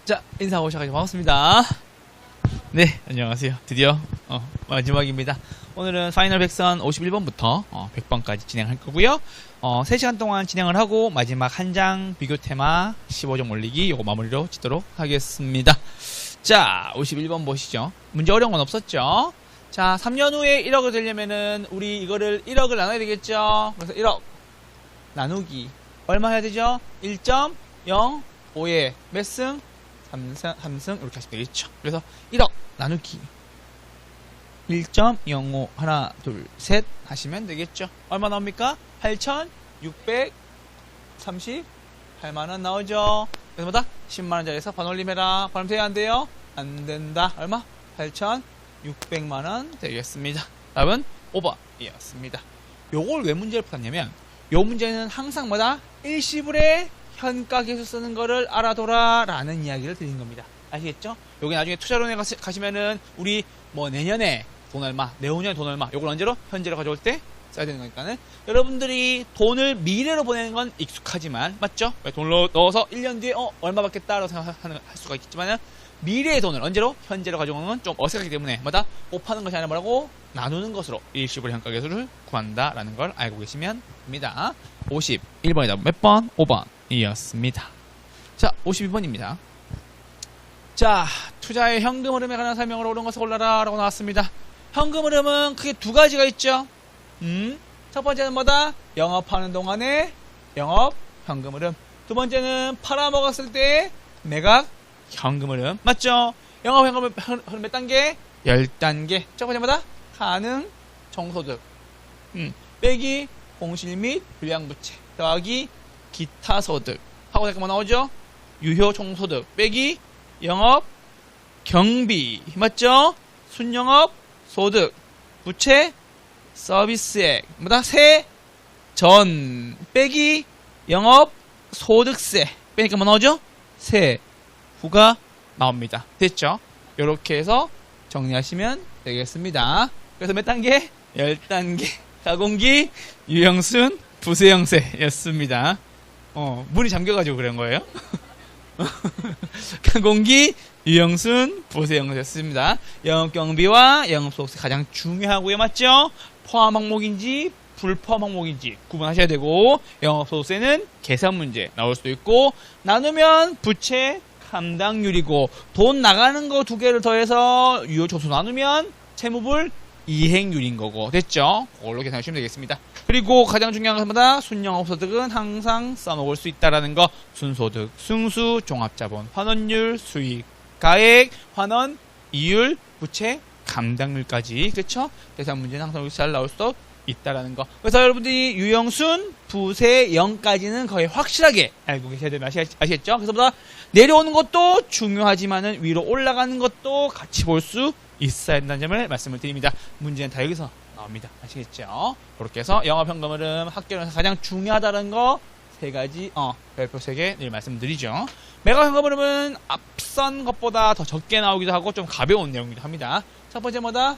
자, 인사하고 시작하죠. 반갑습니다. 네, 안녕하세요. 드디어 마지막입니다. 오늘은 파이널 백선 51번부터 100번까지 진행할 거고요. 3시간 동안 진행을 하고 마지막 한 장 비교 테마 15점 올리기 요거 마무리로 짓도록 하겠습니다. 자, 51번 보시죠. 문제 어려운 건 없었죠? 자, 3년 후에 1억을 되려면은 우리 이거를 1억을 나눠야 되겠죠? 그래서 1억 나누기 얼마 해야 되죠? 1.05에 몇 승? 3승 이렇게 하시면 되겠죠. 그래서 1억 나누기 1.05 하나 둘 셋 하시면 되겠죠. 얼마 나옵니까? 8,638만원 나오죠. 그래서 뭐다? 10만원짜리에서 반올림해라. 반올림 돼야 안 돼요? 안 된다. 얼마? 8,600만원 되겠습니다. 답은 5번이었습니다. 요걸 왜 문제를 풀었냐면 요 문제는 항상 뭐다? 일시불에 현가계수 쓰는 거를 알아둬라 라는 이야기를 드린 겁니다. 아시겠죠? 요게 나중에 투자론에 가시면은 우리 뭐 내년에 돈 얼마, 내후년에 돈 얼마 요걸 언제로? 현재로 가져올 때 써야 되는 거니까는 여러분들이 돈을 미래로 보내는 건 익숙하지만 맞죠? 돈을 넣어서 1년 뒤에 얼마 받겠다라고 생각할 수가 있겠지만은 미래의 돈을 언제로? 현재로 가져오는 건 좀 어색하기 때문에 뭐다? 곱하는 것이 아니라 뭐라고? 나누는 것으로 일시불 현가계수를 구한다라는 걸 알고 계시면 됩니다. 51번이다. 몇 번? 5번이었습니다. 자, 52번입니다. 자, 투자의 현금 흐름에 관한 설명으로 옳은 것을 골라라 라고 나왔습니다. 현금 흐름은 크게 두 가지가 있죠. 첫 번째는 뭐다? 영업하는 동안에 영업 현금 흐름. 두 번째는 팔아먹었을 때 매각 현금 흐름. 맞죠? 영업 현금 흐름 몇 단계? 10단계. 첫 번째 뭐다? 가능 총소득. 빼기 공실 및 불량부채. 더하기 기타 소득. 하고 나니까 뭐 나오죠? 유효 총소득. 빼기 영업 경비. 맞죠? 순영업 소득. 부채 서비스액. 뭐다? 세전. 빼기 영업 소득세. 빼니까 뭐 나오죠? 세후가 나옵니다. 됐죠? 요렇게 해서 정리하시면 되겠습니다. 그래서 몇 단계? 10단계. 가공기, 유형순, 부세형세였습니다. 문이 잠겨가지고 그런 거예요. 가공기, 유형순, 부세형세였습니다. 영업경비와 영업소득세 가장 중요하고요. 맞죠? 포함 항목인지 불포함 항목인지 구분하셔야 되고 영업소득세는 계산 문제 나올 수도 있고 나누면 부채 감당률이고 돈 나가는 거 두 개를 더해서 유효총수 나누면 채무불 이행률인 거고 됐죠? 그걸로 계산하시면 되겠습니다. 그리고 가장 중요한 것보다 순영업소득은 항상 써먹을 수 있다라는 거 순소득, 승수, 종합자본, 환원율, 수익, 가액, 환원, 이율, 부채, 감당률까지 그렇죠? 계산 문제는 항상 여기 잘 나올 수 있다라는 거. 그래서 여러분들이 유형순, 부세, 0까지는 거의 확실하게 알고 계셔야 되는 아시겠죠? 그래서 보다 내려오는 것도 중요하지만은 위로 올라가는 것도 같이 볼 수 있어야 된다는 점을 말씀을 드립니다. 문제는 다 여기서 나옵니다. 아시겠죠? 그렇게 해서 영업현금 흐름 학교에서 가장 중요하다는 거 세 가지 별표 3개 늘 말씀드리죠. 매각현금 흐름은 앞선 것보다 더 적게 나오기도 하고 좀 가벼운 내용이기도 합니다. 첫 번째 뭐다?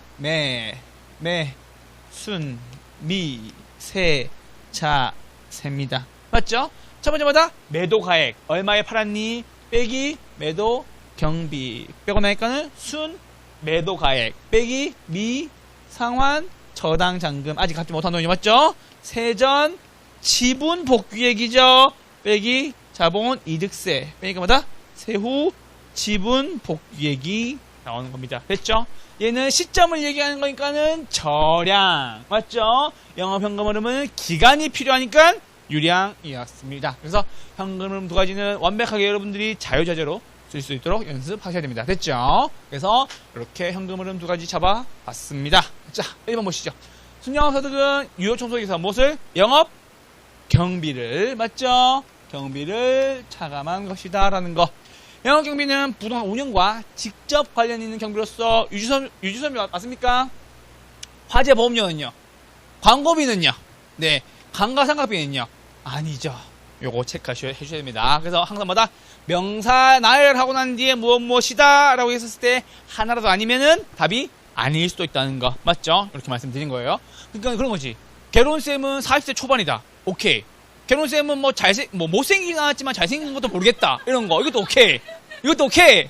순, 미, 세, 자, 세입니다. 맞죠? 첫 번째 뭐다? 매도 가액. 얼마에 팔았니? 빼기 매도 경비. 빼고 나니까는 순, 매도 가액. 빼기 미, 상환, 저당 잔금. 아직 갚지 못한 돈이 맞죠? 세전, 지분 복귀액이죠. 빼기 자본 이득세. 빼니까 뭐다? 세후 지분 복귀액이 나오는 겁니다. 됐죠? 얘는 시점을 얘기하는 거니까는 저량. 맞죠? 영업현금 흐름은 기간이 필요하니까 유량이었습니다. 그래서 현금 흐름 두 가지는 완벽하게 여러분들이 자유자재로 쓸 수 있도록 연습하셔야 됩니다. 됐죠? 그래서 이렇게 현금 흐름 두 가지 잡아봤습니다. 자, 1번 보시죠. 순영업소득은 유효총소득에서 무엇을? 영업 경비를. 맞죠? 경비를 차감한 것이다 라는 거. 영업경비는 부동산 운영과 직접 관련 있는 경비로서 유지선비 맞습니까? 화재보험료는요? 광고비는요? 네. 감가상각비는요? 아니죠. 요거 체크하셔야 됩니다. 그래서 항상 뭐다? 명사 나열하고 난 뒤에 무엇이다 라고 했었을 때 하나라도 아니면은 답이 아닐 수도 있다는 거. 맞죠? 이렇게 말씀드린 거예요. 그러니까 그런 거지. 결혼쌤은 40대 초반이다. 오케이. 결혼쌤은 못생기긴 하지만 잘생긴 것도 모르겠다. 이런 거. 이것도 오케이. 이것도 오케이.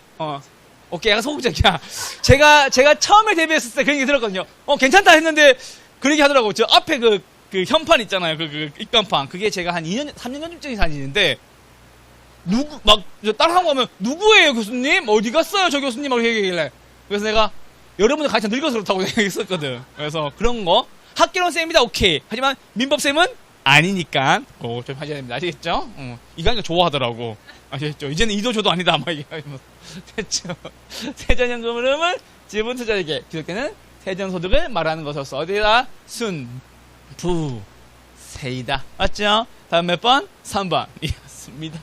오케이. 약간 소극적이야. 제가 처음에 데뷔했을 때 그런 얘기 들었거든요. 괜찮다 했는데, 그런 얘기 하더라고. 저 앞에 그 현판 있잖아요. 그 입간판. 그게 제가 한 2년, 3년 전쯤 사진인데, 다른 사람 가면, 누구예요, 교수님? 어디 갔어요, 저 교수님? 하고 얘기하길래. 그래서 내가, 여러분들 같이 늙어서 그렇다고 얘기했었거든. 그래서 그런 거. 학개론 쌤입니다, 오케이. 하지만, 민법쌤은 아니니까, 좀 하셔야 됩니다. 아시겠죠? 이거 하니까 좋아하더라고. 아시겠죠? 이제는 이도저도 아니다, 막 얘기하면서. 됐죠? 세전연금 흐름은 지분 투자에게, 기독교는 세전소득을 말하는 것으로서 어디다? 세이다. 맞죠? 다음 몇 번? 3번. 이었습니다.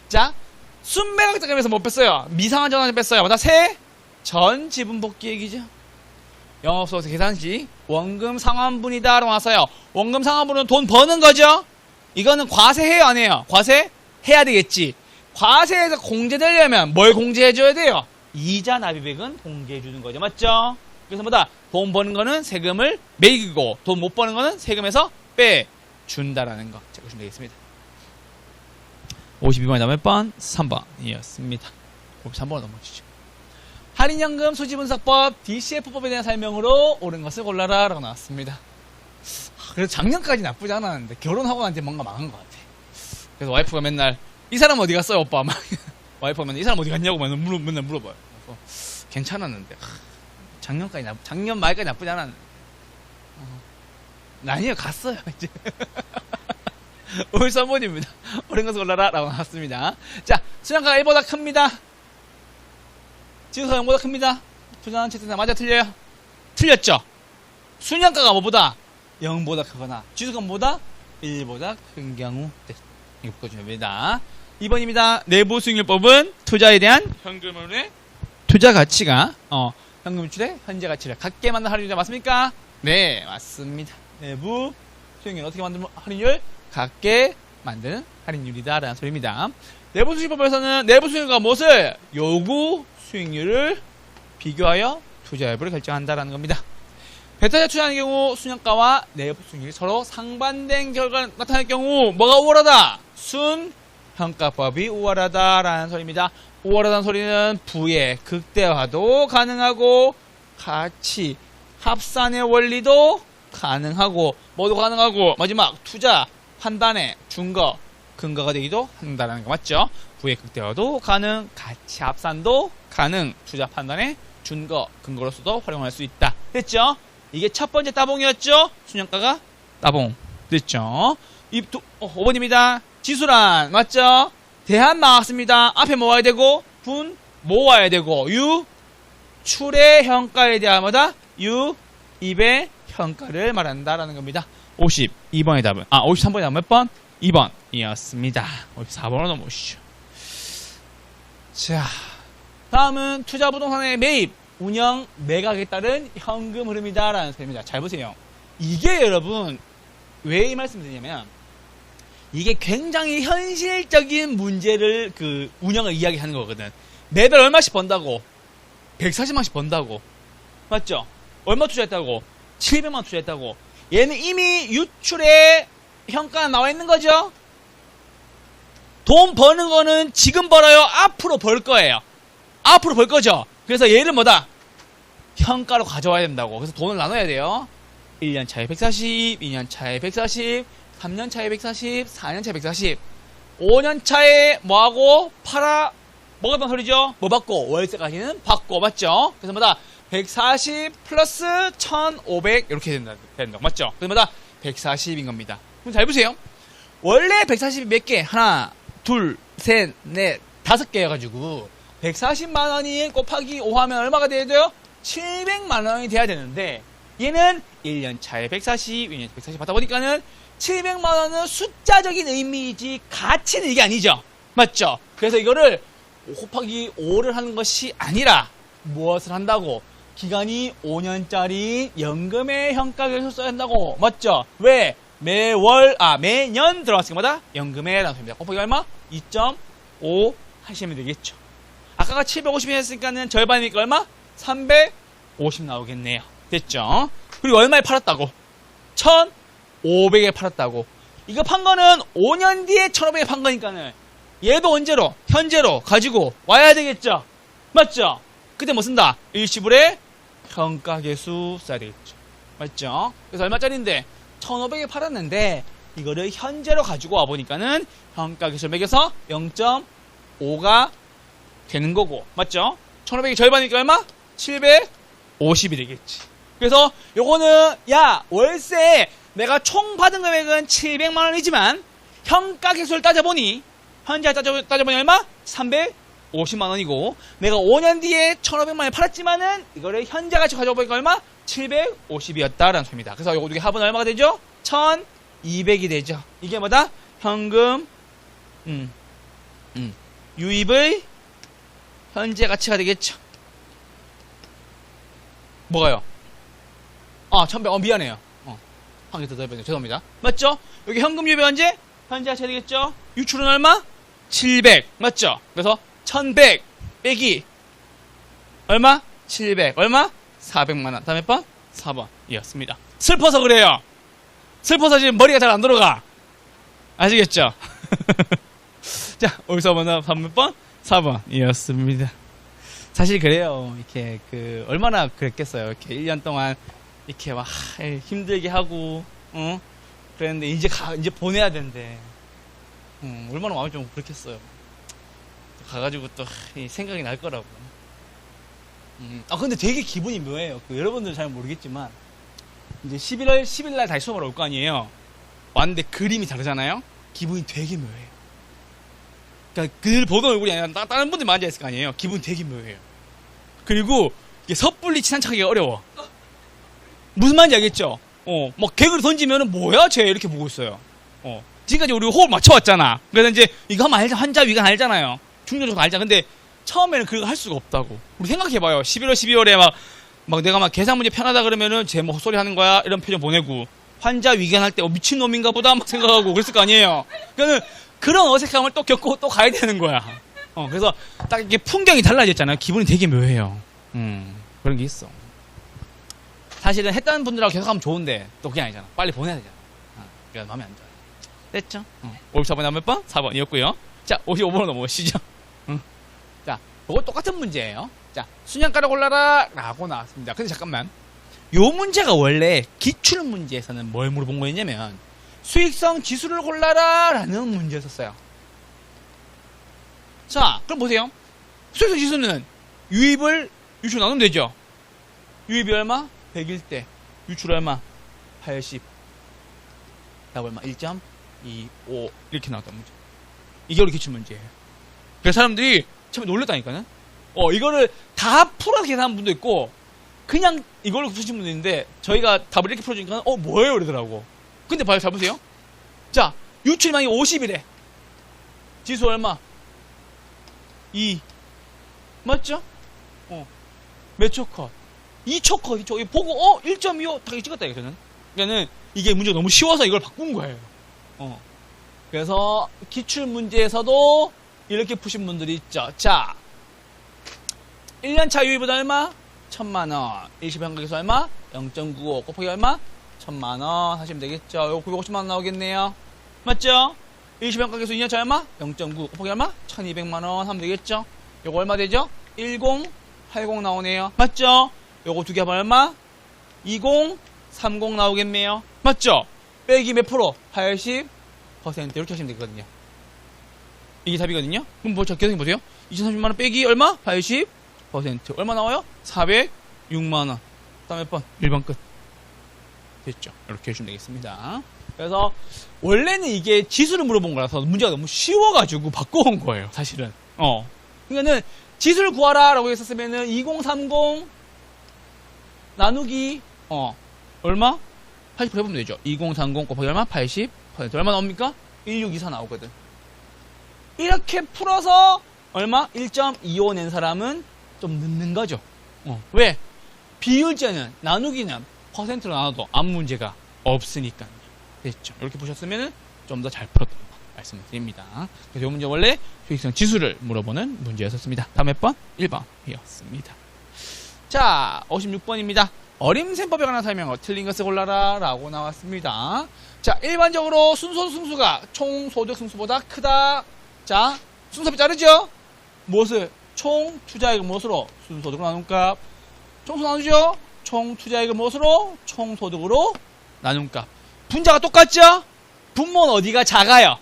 자, 순매각자금에서 뭐 뺐어요? 미상한 전환을 뺐어요. 맞아? 전 지분 복귀 얘기죠. 영업소득 계산시 원금 상환분이다 라고 나왔어요. 원금 상환분은 돈 버는 거죠. 이거는 과세해요 안 해요? 과세 해야 되겠지. 과세에서 공제되려면 뭘 공제해줘야 돼요? 이자 납입액은 공제해주는 거죠. 맞죠? 그래서 뭐다? 돈 버는 거는 세금을 매기고 돈 못 버는 거는 세금에서 빼준다라는 거 적으시면 되겠습니다. 52번에 몇 번? 3번이었습니다. 53번으로 넘어지죠. 할인연금 수지분석법 DCF법에 대한 설명으로 옳은 것을 골라라 라고 나왔습니다. 그래도 작년까지 나쁘지 않았는데 결혼하고 나한테 뭔가 망한 것 같아. 그래서 와이프가 맨날 이 사람 어디 갔어요 오빠? 막 와이프가 맨날 이 사람 어디 갔냐고 맨날 물어봐요. 그래서 괜찮았는데 작년 말까지 나쁘지 않았는데 아니요 갔어요 이제. 53번입니다. 옳은 것을 골라라 라고 나왔습니다. 자, 수량가가 1보다 큽니다. 지수가 0보다 큽니다. 투자한 채팅사 맞아 틀려요? 틀렸죠? 순양가가 뭐보다? 0보다 크거나 지수가 뭐보다? 1보다 큰 경우 이거 바꿔주면 됩니다. 2번입니다. 내부 수익률법은 투자에 대한 현금의 투자 가치가 현금 유출의 현재 가치를 같게 만든 할인율 맞습니까? 네, 맞습니다. 내부 수익률 어떻게 만드는 할인율? 같게 만드는 할인율이다 라는 소리입니다. 내부 수익률법에서는 내부 수익률과 무엇을? 요구 수익률을 비교하여 투자 여부를 결정한다라는 겁니다. 배타자 투자하는 경우 순양가와 내부 수익률이 서로 상반된 결과가 나타날 경우 뭐가 우월하다? 순평가법이 우월하다라는 소리입니다. 우월하다는 소리는 부의 극대화도 가능하고 가치 합산의 원리도 가능하고 뭐도 가능하고 마지막 투자 판단의 준거 근거가 되기도 한다는 거 맞죠? 부의 극대화도 가능, 가치 합산도 가능, 투자 판단의 준거 근거로서도 활용할 수 있다. 됐죠? 이게 첫 번째 따봉이었죠? 순양가가 따봉. 됐죠? 5번입니다. 지수란 맞죠? 대한 나왔습니다. 앞에 뭐 와야 되고 분 뭐 와야 되고 출의 현가에 대한 뭐다? 입의 현가를 말한다라는 겁니다. 52번의 답은 53번의 답은 몇 번? 2번이었습니다. 54번으로 넘어오시죠. 자, 다음은 투자 부동산의 매입, 운영, 매각에 따른 현금 흐름이다라는 소리입니다. 잘 보세요. 이게 여러분 왜 이 말씀을 드리냐면 이게 굉장히 현실적인 문제를 운영을 이야기하는 거거든. 매달 얼마씩 번다고? 140만씩 번다고. 맞죠? 얼마 투자했다고? 700만 투자했다고. 얘는 이미 유출의 현가가 나와 있는 거죠? 돈 버는 거는 지금 벌어요? 앞으로 벌 거예요. 앞으로 벌 거죠? 그래서 얘를 뭐다? 현가로 가져와야 된다고. 그래서 돈을 나눠야 돼요. 1년 차에 140, 2년 차에 140, 3년 차에 140, 4년 차에 140, 5년 차에 뭐하고? 먹었던 소리죠? 뭐 받고? 월세까지는 받고, 맞죠? 그래서 뭐다? 140 플러스 1500 이렇게 된다. 맞죠? 그래서 뭐다? 140인 겁니다. 그럼 잘 보세요. 원래 140이 몇 개? 하나, 둘, 셋, 넷, 5개여가지고 140만원이 곱하기 5 하면 얼마가 돼야 돼요? 700만원이 돼야 되는데 얘는 1년 차에 140, 2년 차에 140 받다 보니까는 700만원은 숫자적인 의미이지 가치는 이게 아니죠. 맞죠? 그래서 이거를 곱하기 5를 하는 것이 아니라 무엇을 한다고? 기간이 5년짜리 연금의 현가계획을 써야 한다고. 맞죠? 왜? 매년 들어갔으니까 뭐다? 연금의 라는 소리입니다. 곱하기 얼마? 2.5 하시면 되겠죠. 아까가 750이 했으니까는 절반이니까 얼마? 350 나오겠네요. 됐죠? 그리고 얼마에 팔았다고? 1,500에 팔았다고. 이거 판 거는 5년 뒤에 1,500에 판 거니까는 얘도 언제로? 현재로 가지고 와야 되겠죠? 맞죠? 그때 뭐 쓴다? 일시불의 평가계수 써야 되겠죠. 맞죠? 그래서 얼마짜리인데? 1,500에 팔았는데 이거를 현재로 가지고 와보니까는 평가계수를 매겨서 0.5가 되는 거고. 맞죠? 1,500이 절반이니까 얼마? 750이 되겠지. 그래서 요거는 야 월세 내가 총 받은 금액은 700만원이지만 평가계수를 따져보니 현재 따져보니 얼마? 350만원이고 내가 5년 뒤에 1,500만원에 팔았지만은 이거를 현재 가치 가져보니까 얼마? 750이었다라는 소리입니다. 그래서 요거 두 개 합은 얼마가 되죠? 1,200이 되죠. 이게 뭐다? 현금 유입의 현재 가치가 되겠죠. 뭐가요? 1,100. 미안해요. 한 개 더 더해보세요. 죄송합니다. 맞죠? 여기 현금 유입의 현재 가치가 되겠죠? 유출은 얼마? 700. 맞죠? 그래서 1,100 빼기 얼마? 700. 얼마? 400만원. 다음에 번? 4번. 이었습니다. 슬퍼서 그래요. 슬퍼서 지금 머리가 잘 안 돌아가. 아시겠죠? 자, 어디서 보나 3번? 4번. 이었습니다. 사실 그래요. 이렇게, 얼마나 그랬겠어요. 이렇게 1년 동안, 이렇게 막, 힘들게 하고, 그랬는데, 이제 보내야 된대. 얼마나 마음이 좀 그렇겠어요. 가가지고 또, 생각이 날 거라고. 근데 되게 기분이 묘해요. 여러분들은 잘 모르겠지만, 이제 11월 10일 날 다시 수업을 올 거 아니에요? 왔는데 그림이 다르잖아요? 기분이 되게 묘해요. 그러니까 늘 보던 얼굴이 아니라 다른 분들 많이 앉아있을 거 아니에요? 기분이 되게 묘해요. 그리고 이게 섣불리 친한 척하기가 어려워. 무슨 말인지 알겠죠? 막 개그를 던지면은 뭐야 쟤 이렇게 보고 있어요. 지금까지 우리 호흡 맞춰왔잖아. 그래서 이제 이거 하면 알잖아. 환자 위간 알잖아요. 중요조건 알잖아. 근데 처음에는 그거 할 수가 없다고. 우리 생각해봐요. 11월 12월에 막 내가 막 계산 문제 편하다 그러면은 쟤 뭐 헛소리 하는 거야 이런 표정 보내고 환자 위간할 때 미친놈인가 보다 막 생각하고 그랬을 거 아니에요. 그러니까 그런 어색함을 또 겪고 또 가야 되는 거야. 그래서 딱 이게 풍경이 달라졌잖아요. 기분이 되게 묘해요. 그런 게 있어. 사실은 했다는 분들하고 계속 하면 좋은데 또 그게 아니잖아. 빨리 보내야 되잖아. 그러니까 마음에 안 들어요. 됐죠? 54번에 몇 번? 4번이었고요. 자, 55번으로 넘어오시죠. 자, 이거 똑같은 문제예요. 자, 순양가를 골라라 라고 나왔습니다. 근데 잠깐만. 요 문제가 원래 기출 문제에서는 뭘 물어본 거였냐면 수익성 지수를 골라라 라는 문제였었어요. 자, 그럼 보세요. 수익성 지수는 유입을 유출 나누면 되죠. 유입이 얼마? 100일 때 유출 얼마? 80. 답 얼마? 1.25 이렇게 나왔단 문제. 이게 우리 기출 문제예요. 그래서 사람들이 처음에 놀랬다니까요. 이거를 다 풀어서 계산한 분도 있고 그냥 이걸로 푸신 분도 있는데 저희가 답을 이렇게 풀어주니까 뭐예요? 이러더라고. 근데 봐요. 잘 보세요. 자, 유출량이 50이래. 지수 얼마? 2. 맞죠? 몇 초 컷? 2초 컷. 2초. 보고 1.25 딱 찍었다 이거는. 그러니까는 이게 문제가 너무 쉬워서 이걸 바꾼 거예요. 그래서 기출 문제에서도 이렇게 푸신 분들이 있죠. 자, 1년차 유입은 얼마? 1,000만원. 일시평가계수 얼마? 0.95 곱하기 얼마? 1,000만원 하시면 되겠죠. 요거 950만원 나오겠네요. 맞죠? 일시평가계수 2년차 얼마? 0.9 곱하기 얼마? 1,200만원 하면 되겠죠. 요거 얼마 되죠? 1080 나오네요. 맞죠? 요거 두 개 하면 얼마? 2030 나오겠네요. 맞죠? 빼기 몇 프로? 80% 이렇게 하시면 되거든요. 이게 답이거든요. 그럼 뭐, 계산해 보세요. 2,030만원 빼기 얼마? 80% 얼마 나와요? 406만원. 다음 몇 번? 1번 끝. 됐죠. 이렇게 해주시면 되겠습니다. 그래서 원래는 이게 지수를 물어본 거라서 문제가 너무 쉬워가지고 바꿔온 거예요. 사실은. 그러니까는 지수를 구하라 라고 했었으면은 2030 나누기 얼마? 80% 해보면 되죠. 2030 곱하기 얼마? 80% 얼마 나옵니까? 1624 나오거든. 이렇게 풀어서 얼마? 1.25 낸 사람은 좀 늦는 거죠. 왜? 비율제는 나누기는 퍼센트로 나눠도 아무 문제가 없으니까요. 됐죠. 이렇게 보셨으면 좀 더 잘 풀었던 거 말씀을 드립니다. 그래서 이 문제 원래 수익성 지수를 물어보는 문제였었습니다. 다음 몇 번? 1번이었습니다. 자, 56번입니다. 어림셈법에 관한 설명어 틀린 것을 골라라 라고 나왔습니다. 자, 일반적으로 순소득 승수가 총소득 승수보다 크다. 자, 순서비 자르죠? 무엇을? 총 투자액을 무엇으로? 순소득으로 나눈 값. 총수 나누죠? 총 투자액을 무엇으로? 총소득으로 나눈 값. 분자가 똑같죠? 분모는 어디가 작아요?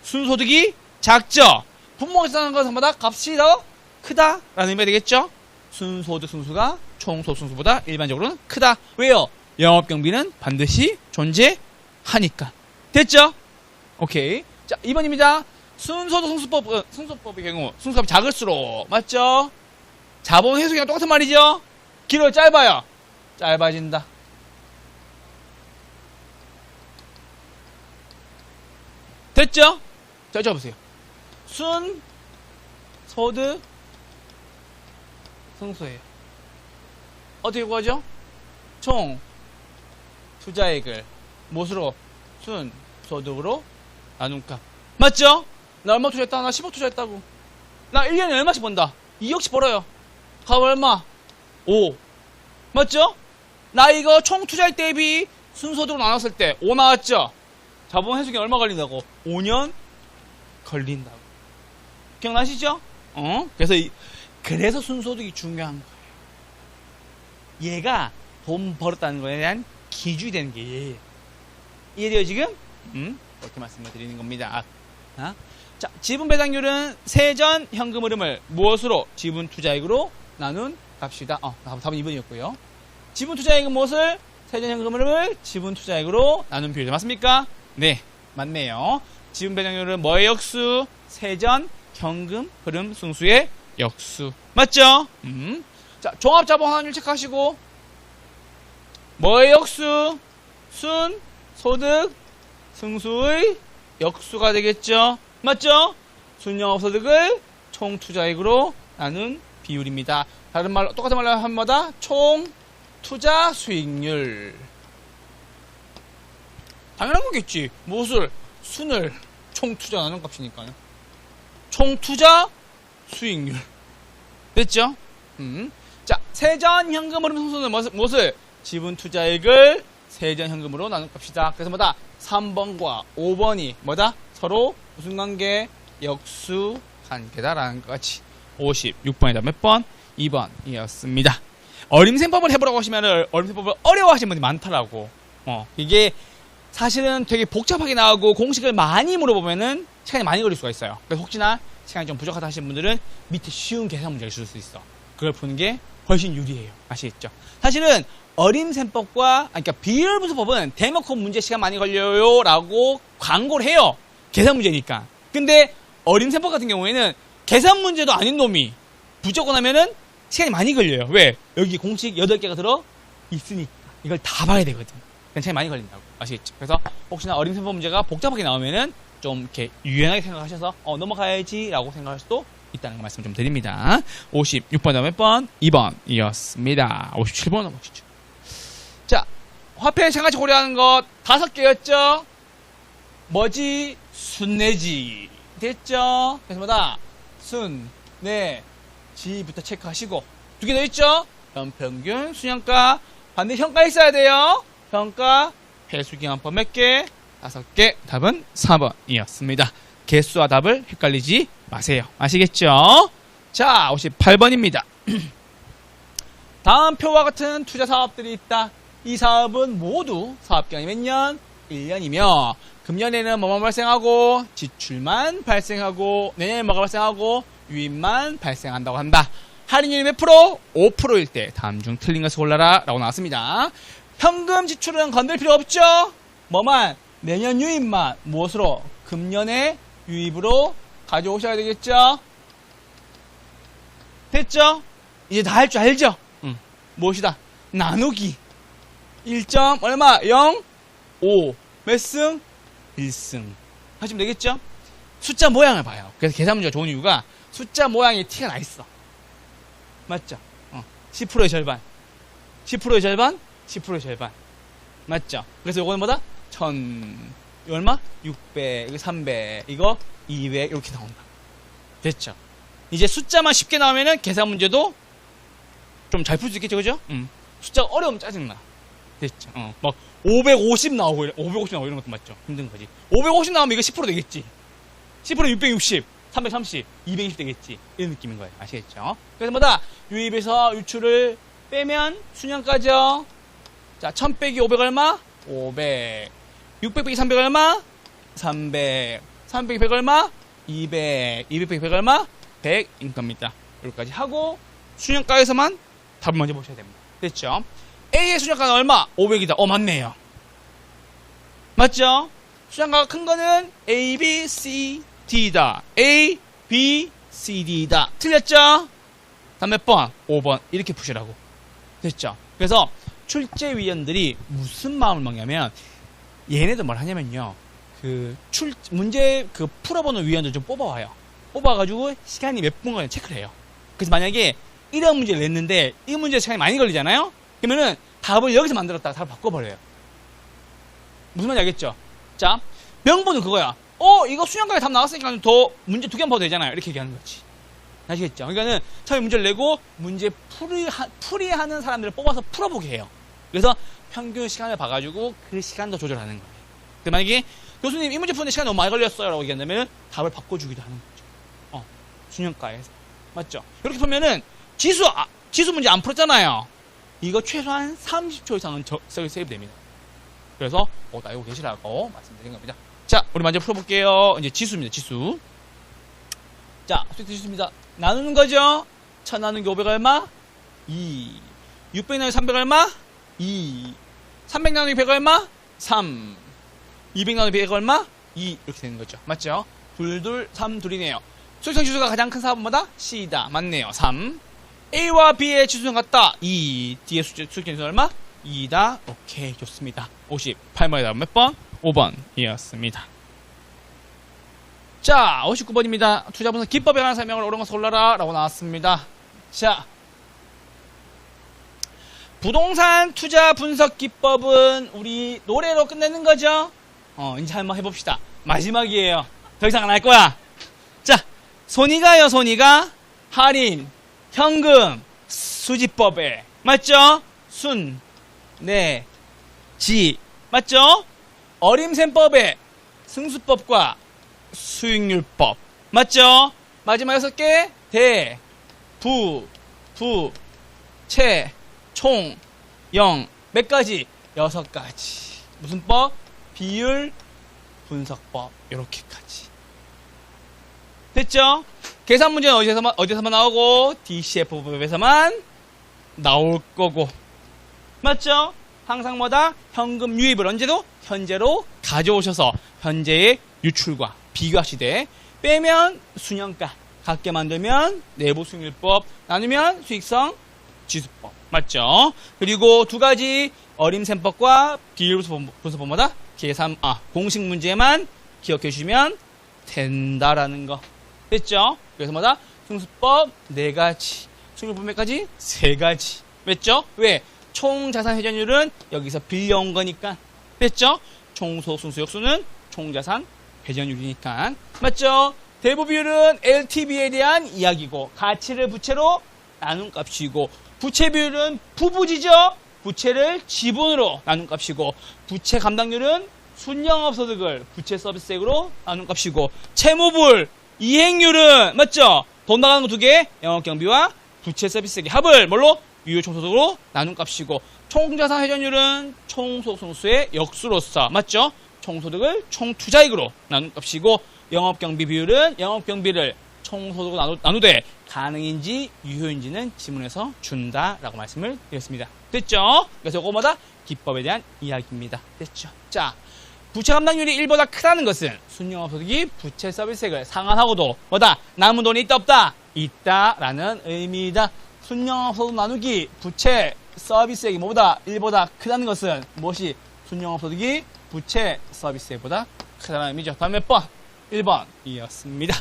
순소득이 작죠? 분모가 작은 것마다 값이 더 크다 라는 의미가 되겠죠? 순소득 승수가 총소득 승수보다 일반적으로는 크다. 왜요? 영업경비는 반드시 존재하니까. 됐죠? 오케이. 자, 2번입니다. 순소득 승수법의 경우 승수값이 작을수록 맞죠? 자본 회수기랑 똑같은 말이죠? 길어요, 짧아요? 짧아진다. 됐죠? 자, 적어보세요. 순소득 승수예요. 어떻게 구하죠? 총 투자액을 무엇으로? 순소득으로 나눈 값. 맞죠? 나 얼마 투자했다? 나 10억 투자했다고. 나 1년에 얼마씩 번다? 2억씩 벌어요. 값 얼마? 5. 맞죠? 나 이거 총 투자액 대비 순소득으로 나눴을 때 5 나왔죠? 자본 회수기 얼마 걸린다고? 5년 걸린다고. 기억나시죠? 그래서 순소득이 중요한 거예요. 얘가 돈 벌었다는 거에 대한 기준이 되는 게 얘예요. 이해돼요, 지금? 그렇게 말씀을 드리는 겁니다. 자, 지분 배당률은 세전 현금 흐름을 무엇으로? 지분 투자액으로 나눈 값이다. 답은 2번이었고요. 지분 투자액은 무엇을? 세전 현금 흐름을 지분 투자액으로 나눈 비율. 맞습니까? 네, 맞네요. 지분 배당률은 뭐의 역수? 세전 현금 흐름 승수의 역수. 맞죠? 자, 종합자본 환율 체크하시고 뭐의 역수? 순, 소득, 승수의 역수가 되겠죠? 맞죠? 순영업소득을 총 투자액으로 나눈 비율입니다. 다른 말로, 똑같은 말로 하면 뭐다? 총 투자 수익률. 당연한 거겠지. 무엇을? 순을 총 투자 나눈 값이니까요. 총 투자 수익률. 됐죠? 자, 세전 현금 흐름 승수는 무엇을? 지분 투자액을 세전 현금으로 나눈 값이다. 그래서 뭐다? 3번과 5번이 뭐다? 서로 무슨 관계? 역수 관계다라는 것까지. 56번이다. 몇 번? 2번이었습니다. 어림셈법을 해보라고 하시면은 어림셈법을 어려워하시는 분이 많더라고. 이게 사실은 되게 복잡하게 나오고 공식을 많이 물어보면은 시간이 많이 걸릴 수가 있어요. 그래서 혹시나 시간이 좀 부족하다 하시는 분들은 밑에 쉬운 계산 문제를 줄 수 있어. 그걸 푸는 게 훨씬 유리해요. 아시겠죠? 사실은 어림셈법과, 그러니까 비율분수법은 대놓고 문제 시간 많이 걸려요 라고 광고를 해요. 계산 문제니까. 근데 어림셈법 같은 경우에는 계산 문제도 아닌 놈이 무조건 하면은 시간이 많이 걸려요. 왜? 여기 공식 8개가 들어 있으니까 이걸 다 봐야 되거든. 그냥 시간이 많이 걸린다고. 아시겠죠? 그래서 혹시나 어림셈법 문제가 복잡하게 나오면은 좀 이렇게 유연하게 생각하셔서 넘어가야지 라고 생각할 수도 있다는 말씀 좀 드립니다. 56번 다음 몇 번? 2번이었습니다. 57번 넘어가시죠. 자, 화폐 세 가지 고려하는 것 5개였죠? 뭐지? 순내지. 됐죠? 그래서 뭐다? 순, 내, 지부터 체크하시고 2개 더 있죠? 연평균, 순현가. 반드시 현가 있어야 돼요. 현가, 회수기한법 몇 개? 5개. 답은 4번이었습니다. 개수와 답을 헷갈리지 마세요. 아시겠죠? 자, 58번입니다. 다음 표와 같은 투자 사업들이 있다. 이 사업은 모두 사업기간이 몇 년? 1년이며 금년에는 뭐만 발생하고 지출만 발생하고 내년에 뭐가 발생하고 유입만 발생한다고 한다. 할인율이 몇 프로? 5%일 때 다음 중 틀린 것을 골라라 라고 나왔습니다. 현금 지출은 건들 필요 없죠? 뭐만? 내년 유입만 무엇으로? 금년에 유입으로 가져오셔야 되겠죠? 됐죠? 이제 다 할 줄 알죠? 무엇이다? 나누기 1점 얼마? 0? 5 몇 승? 1승 하시면 되겠죠? 숫자 모양을 봐요. 그래서 계산 문제가 좋은 이유가 숫자 모양에 티가 나 있어. 맞죠? 10%의 절반 10%의 절반 10%의 절반 맞죠? 그래서 요거는 뭐다? 1000 이거 얼마? 600 이거 300 이거 200 이렇게 나온다. 됐죠? 이제 숫자만 쉽게 나오면은 계산 문제도 좀 잘 풀 수 있겠죠, 그죠? 숫자가 어려우면 짜증나. 됐죠? 막 550 나오고 550 나오고 이런 것도 맞죠? 힘든 거지. 550 나오면 이거 10% 되겠지. 10% 660, 330, 220 되겠지. 이런 느낌인 거예요. 아시겠죠? 그래서 뭐다? 유입에서 유출을 빼면 순양가죠. 자, 1000 빼기 500 얼마? 500. 600 빼기 300 얼마? 300. 300 빼기 100 얼마? 200. 200 빼기 100 얼마? 100인 겁니다. 여기까지 하고 순양가에서만 답을 먼저 보셔야 됩니다. 됐죠? A의 순양가는 얼마? 500이다. 맞네요. 맞죠? 순양가가 큰 거는 A, B, C, D다. A, B, C, D다. 틀렸죠? 다음 몇 번? 5번. 이렇게 푸시라고. 됐죠? 그래서 출제위원들이 무슨 마음을 먹냐면 얘네들 뭘 하냐면요. 문제 풀어보는 위원들 좀 뽑아와요. 뽑아가지고 시간이 몇 분 걸리는지 체크를 해요. 그래서 만약에 이런 문제를 냈는데 이 문제 시간이 많이 걸리잖아요? 그러면은 답을 여기서 만들었다가 답을 바꿔버려요. 무슨 말인지 알겠죠? 자, 명분은 그거야. 이거 수능과에 답 나왔으니까 더 문제 2개만 봐도 되잖아요. 이렇게 얘기하는 거지. 아시겠죠? 그러니까는 처음에 문제를 내고 문제 풀이하는 사람들을 뽑아서 풀어보게 해요. 그래서 평균 시간을 봐가지고 그 시간도 조절하는 거예요. 근데 만약에 교수님 이 문제 푸는데 시간이 너무 많이 걸렸어요 라고 얘기한다면 답을 바꿔주기도 하는 거죠. 수능과에서. 맞죠? 이렇게 보면은 지수 문제 안 풀었잖아요. 이거 최소한 30초 이상은 세이브 됩니다. 그래서 나 이거 계시라고 말씀드린 겁니다. 자, 우리 먼저 풀어볼게요. 이제 지수입니다. 지수. 자, 지수입니다. 나누는 거죠. 1000 나누기 500 얼마? 2. 600 나누기 300 얼마? 2. 300 나누기 100 얼마? 3. 200 나누기 100 얼마? 2. 이렇게 되는 거죠. 맞죠? 2, 2, 3, 2이네요. 수익성 지수가 가장 큰 사업은 뭐다? C다. 맞네요. 3. A와 B의 지수는 같다. 2. D의 수익성 지수는 얼마? 2다. 오케이. 좋습니다. 58번에 다음 몇 번? 5번이었습니다. 자, 59번입니다. 투자 분석 기법에 관한 설명을 옳은 것을 골라라 라고 나왔습니다. 자, 부동산 투자 분석 기법은 우리 노래로 끝내는 거죠? 이제 한번 해봅시다. 마지막이에요. 더 이상 안 할 거야. 자, 손이가요, 손이가 할인, 현금, 수지법에 맞죠? 순, 내, 지 맞죠? 어림셈법에 승수법과 수익률법 맞죠? 마지막 6개 대, 부, 채, 총, 영 몇 가지? 6가지. 무슨 법? 비율 분석법. 요렇게까지. 됐죠? 계산 문제는 어디서만 나오고 DCF법에서만 나올 거고 맞죠? 항상 뭐다? 현금 유입을 언제도 현재로 가져오셔서 현재의 유출과 비교하시되 빼면 순영가, 같게 만들면 내부 수익률법, 나누면 수익성 지수법 맞죠? 그리고 2가지 어림셈법과 비율 분석법마다 공식 문제만 기억해 주시면 된다라는 거 됐죠? 그래서 뭐다? 승수법 4가지, 수익률법 몇 가지? 3가지 됐죠? 왜? 총자산 회전율은 여기서 빌려온 거니까 됐죠? 총소득승수역수는 총자산 회전율이니까 맞죠? 대부 비율은 LTV에 대한 이야기고 가치를 부채로 나눈 값이고 부채 비율은 부부지죠? 부채를 지분으로 나눈 값이고 부채 감당률은 순영업소득을 부채 서비스액으로 나눈 값이고 채무불 이행률은 맞죠? 돈 나가는 거 2개 영업경비와 부채 서비스액의 합을 뭘로? 유효총소득으로 나눈 값이고 총자산 회전율은 총소득승수의 역수로서 맞죠? 총소득을 총투자액으로 나눈 값이고 영업경비 비율은 영업경비를 총소득으로 나누되 가능인지 유효인지는 지문에서 준다라고 말씀을 드렸습니다. 됐죠? 그래서 이거마다 기법에 대한 이야기입니다. 됐죠? 자, 부채 감당률이 1보다 크다는 것은 순영업소득이 부채 서비스액을 상환하고도 뭐다? 남은 돈이 있다 없다? 있다라는 의미이다. 순영업소득 나누기 부채 서비스액이 뭐보다 1보다 크다는 것은 무엇이 순영업소득이 부채 서비스액보다 크다는 의미죠. 다음 몇 번? 1번이었습니다.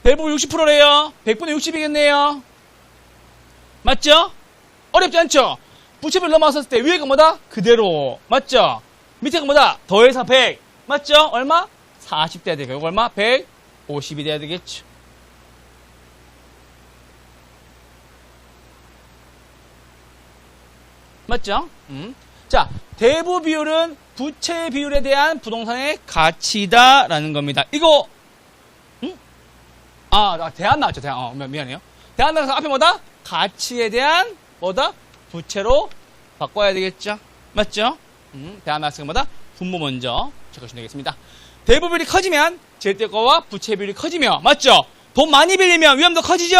대부분 60%래요. 100분의 60이겠네요. 맞죠? 어렵지 않죠? 부채비를 넘어섰을 때 위에가 뭐다? 그대로. 맞죠? 밑에가 뭐다? 더해서 100. 맞죠? 얼마? 40 돼야 되고 이거 얼마? 150이 돼야 되겠죠. 맞죠? 자, 대부 비율은 부채 비율에 대한 부동산의 가치다라는 겁니다. 이거 나 대안 나왔죠. 대안. 미안해요. 대안 나와서 앞에 뭐다? 가치에 대한 뭐다? 부채로 바꿔야 되겠죠. 맞죠? 대안 나왔으니까 뭐다? 분모 먼저 체크하시면 되겠습니다. 대부 비율이 커지면 제때가와 부채 비율이 커지며 맞죠? 돈 많이 빌리면 위험도 커지죠?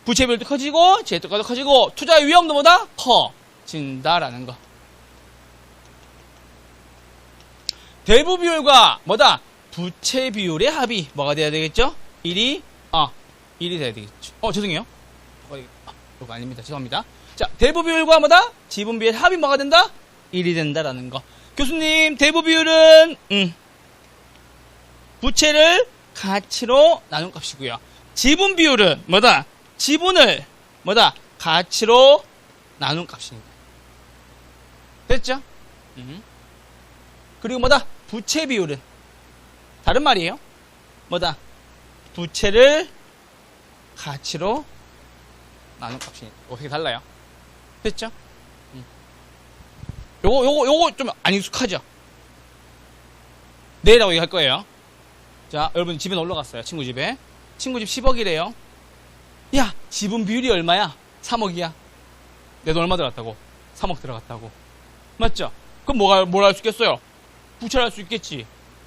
부채 비율도 커지고 제때가도 커지고 투자의 위험도 뭐다? 커진다라는 거. 대부 비율과 뭐다? 부채 비율의 합이 뭐가 돼야 되겠죠? 1이 돼야 되겠죠. 죄송해요. 이거 아닙니다. 죄송합니다. 자, 대부 비율과 뭐다? 지분 비율의 합이 뭐가 된다? 1이 된다라는 거. 교수님, 대부 비율은 부채를 가치로 나눈 값이고요. 지분 비율은 뭐다? 지분을 뭐다? 가치로 나눈 값입니다. 됐죠? 그리고 뭐다? 부채 비율은 다른 말이에요. 뭐다? 부채를 가치로 나눈 값이니까. 어떻게 달라요? 됐죠? 요거 좀 안 익숙하죠? 내라고 얘기할 거예요. 자, 여러분 집에 놀러 갔어요. 친구 집에. 친구 집 10억이래요. 야, 지분 비율이 얼마야? 3억이야. 내 돈 얼마 들어갔다고? 3억 들어갔다고. 맞죠? 그럼 뭘 할 수 있겠어요? 부채를 할 수 있겠지.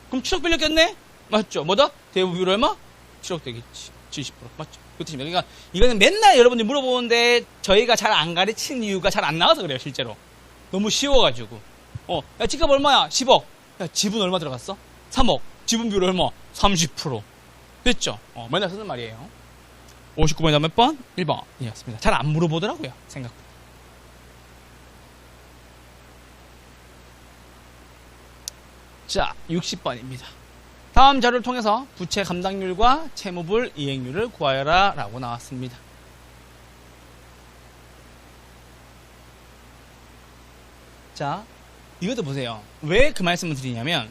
그럼 7억 빌렸겠네? 맞죠? 뭐다? 대부 비율 얼마? 7억 되겠지. 70%. 맞죠? 그 뜻입니다. 그러니까 이거는 맨날 여러분들이 물어보는데 저희가 잘 안 가르치는 이유가 잘 안 나와서 그래요, 실제로. 너무 쉬워가지고. 야, 집값 얼마야? 10억. 야, 지분 얼마 들어갔어? 3억. 지분 비율 얼마? 30%. 됐죠? 맨날 쓰는 말이에요. 59번이 몇 번? 1번이었습니다. 잘 안 물어보더라고요, 생각보다. 자, 60번입니다. 다음 자료를 통해서 부채 감당률과 채무불 이행률을 구하여라 라고 나왔습니다. 자, 이것도 보세요. 왜 그 말씀을 드리냐면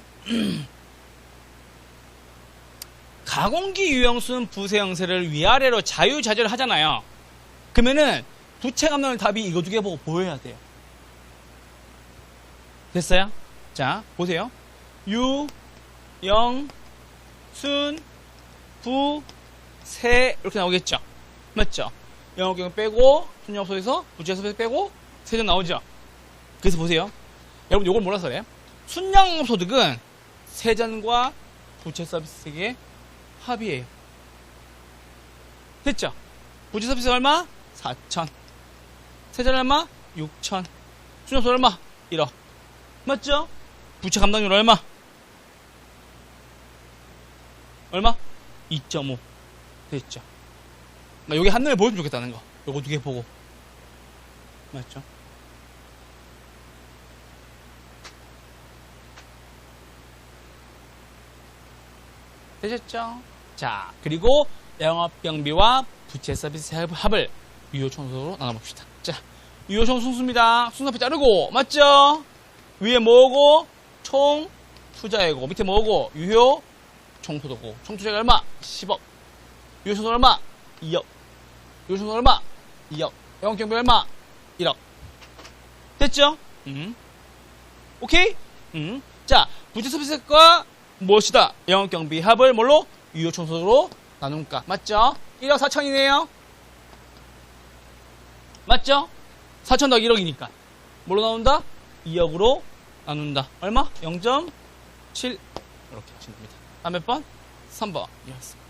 가공기 유형순 부세 형세를 위아래로 자유자재를 하잖아요. 그러면은 부채 감당률 답이 이거 두 개 보고 보여야 돼요. 됐어요? 자, 보세요. 유, 영, 순, 부, 세 이렇게 나오겠죠. 맞죠? 영업경영 빼고 순영업소에서 부채 서비스 빼고 세전 나오죠. 그래서 보세요. 여러분 요걸 몰라서 그래요. 순영업소득은 세전과 부채 서비스의 합이에요. 됐죠? 부채 서비스 얼마? 4천. 세전 얼마? 6천. 순영업소 얼마? 1억. 맞죠? 부채 감당률 얼마? 얼마? 2.5. 됐죠? 그러니까 요게 한눈에 보여주면 좋겠다는 거. 요거 두 개 보고. 맞죠? 되셨죠? 자, 그리고 영업경비와 부채 서비스 합을 유효청소로 나눠봅시다. 자, 유효청소 순수입니다. 순서표 자르고, 맞죠? 위에 뭐고? 총 투자액고, 밑에 뭐고? 유효 총소득고. 총투자액 얼마? 10억. 유효청소 얼마? 2억. 유효청소 얼마? 2억. 영업경비 얼마? 1억. 됐죠? 오케이? 자, 부채 서비스과 무엇이다? 영업경비 합을 뭘로? 유효청소로 나눈가. 맞죠? 1억 4천이네요. 맞죠? 4천 더하기 1억이니까. 뭘로 나온다? 2억으로 나눈다. 얼마? 0.7 이렇게 하시면 됩니다. 다음 몇 번? 3번. 이었습니다.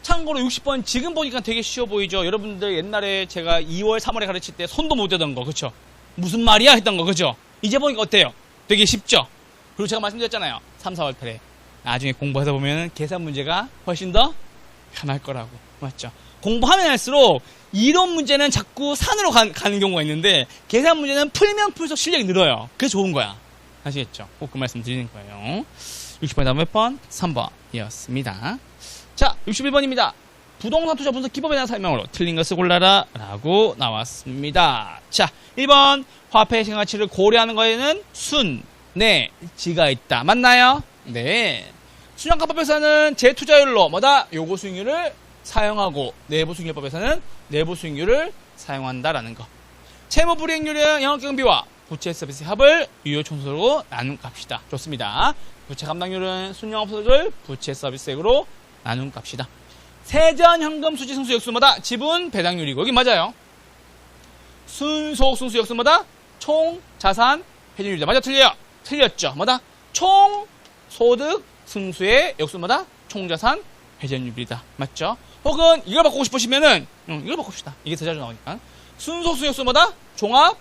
참고로 60번 지금 보니까 되게 쉬워 보이죠? 여러분들 옛날에 제가 2월, 3월에 가르칠 때 손도 못 대던 거, 그쵸? 무슨 말이야? 했던 거, 그죠? 이제 보니까 어때요? 되게 쉽죠? 그리고 제가 말씀드렸잖아요. 3, 4월 달에. 나중에 공부하다 보면 계산 문제가 훨씬 더 편할 거라고. 맞죠? 공부하면 할수록 이론 문제는 자꾸 산으로 가는 경우가 있는데 계산 문제는 풀면 풀수록 실력이 늘어요. 그게 좋은 거야. 아시겠죠? 꼭 그 말씀 드리는 거예요. 60번에 다음 몇 번? 3번이었습니다. 자, 61번입니다. 부동산 투자 분석 기법에 대한 설명으로 틀린 것을 골라라 라고 나왔습니다. 자, 1번 화폐의 시가가치를 고려하는 거에는 순, 네, 지가 있다. 맞나요? 네. 순환가법에서는 재투자율로 뭐다? 요구 수익률을 사용하고 내부 수익률법에서는 내부 수익률을 사용한다라는 거. 채무불이행률은 영업경비와 부채 서비스 합을 유효청소로 나눈 값이다. 좋습니다. 부채 감당률은 순영업소득을 부채 서비스액으로 나눈 값이다. 세전 현금 수지 승수 역수마다 지분 배당률이고 여기 맞아요. 순속 승수 역수마다 총 자산 회전율이다. 맞아 틀려요? 틀렸죠. 뭐다? 총 소득 승수의 역수마다 총 자산 회전율이다. 맞죠? 혹은 이걸 바꾸고 싶으시면은 이걸 바꿉시다. 이게 더 자주 나오니까 순속 승수 역수마다 종합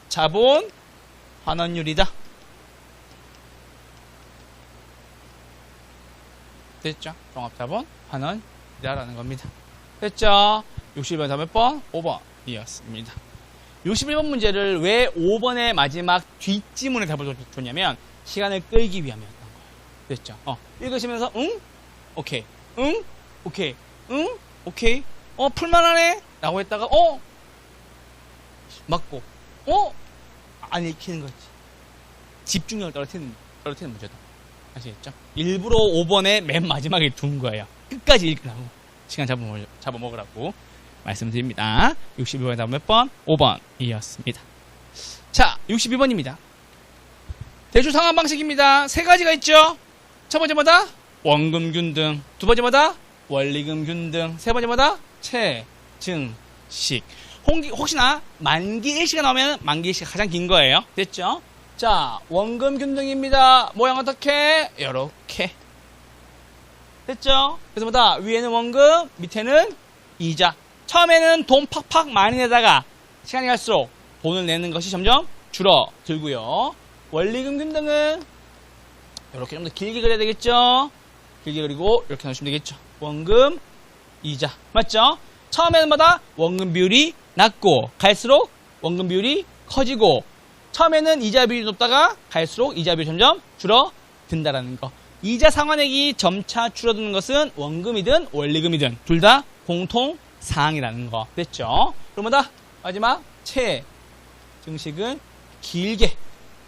자본 환원율이다. 됐죠? 종합 자본 환원이다라는 겁니다. 됐죠? 61번 다 몇 번? 5번이었습니다. 61번 문제를 왜 5번의 마지막 뒷지문에 답을 줬냐면 시간을 끌기 위함이었던 거예요. 됐죠? 읽으시면서 응? 오케이. 응? 오케이. 응? 오케이. 풀만하네? 라고 했다가 맞고 안 읽히는 거지. 집중력을 떨어뜨리는 문제다. 아시겠죠? 일부러 5번에 맨 마지막에 둔 거예요. 끝까지 읽으라고. 시간 잡아먹으라고 말씀드립니다. 62번에 답은 몇 번? 5번이었습니다. 자, 62번입니다. 대출 상환 방식입니다. 세 가지가 있죠? 첫 번째마다 원금 균등, 두 번째마다 원리금 균등, 세 번째마다 채증식. 혹시나 만기 일시가 나오면 만기 일시가 가장 긴 거예요. 됐죠? 자, 원금 균등입니다. 모양 어떻게? 요렇게. 됐죠? 그래서 뭐다? 위에는 원금, 밑에는 이자. 처음에는 돈 팍팍 많이 내다가 시간이 갈수록 돈을 내는 것이 점점 줄어들고요. 원리금 균등은 이렇게 좀 더 길게 그려야 되겠죠? 길게 그리고 이렇게 넣으시면 되겠죠? 원금, 이자. 맞죠? 처음에는 뭐다? 원금 비율이 낮고 갈수록 원금 비율이 커지고 처음에는 이자 비율이 높다가 갈수록 이자 비율이 점점 줄어든다라는 거. 이자 상환액이 점차 줄어드는 것은 원금이든 원리금이든 둘 다 공통 사항이라는 거. 됐죠? 그러면 마지막 채증식은 길게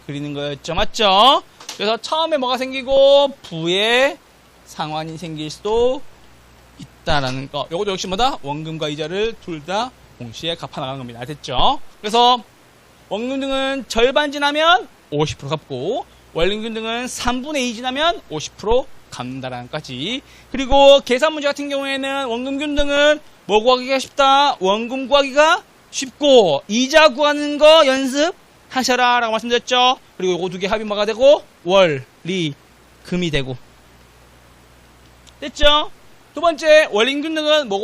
그리는 거였죠. 맞죠? 그래서 처음에 뭐가 생기고 부에 상환이 생길 수도 있다라는 거. 요것도 역시 원금과 이자를 둘 다 동시에 갚아나가는 겁니다. 됐죠? 그래서 원금 등은 절반 지나면 50% 갚고 원리금 등은 3분의 2 지나면 50% 갚는다라는 까지. 그리고 계산 문제 같은 경우에는 원금 균등은 뭐 구하기가 쉽다? 원금 구하기가 쉽고 이자 구하는 거 연습하셔라 라고 말씀드렸죠. 그리고 요거 두 개 합이 뭐가 되고 원리금이 되고. 됐죠? 두 번째 원리금 균등은 뭐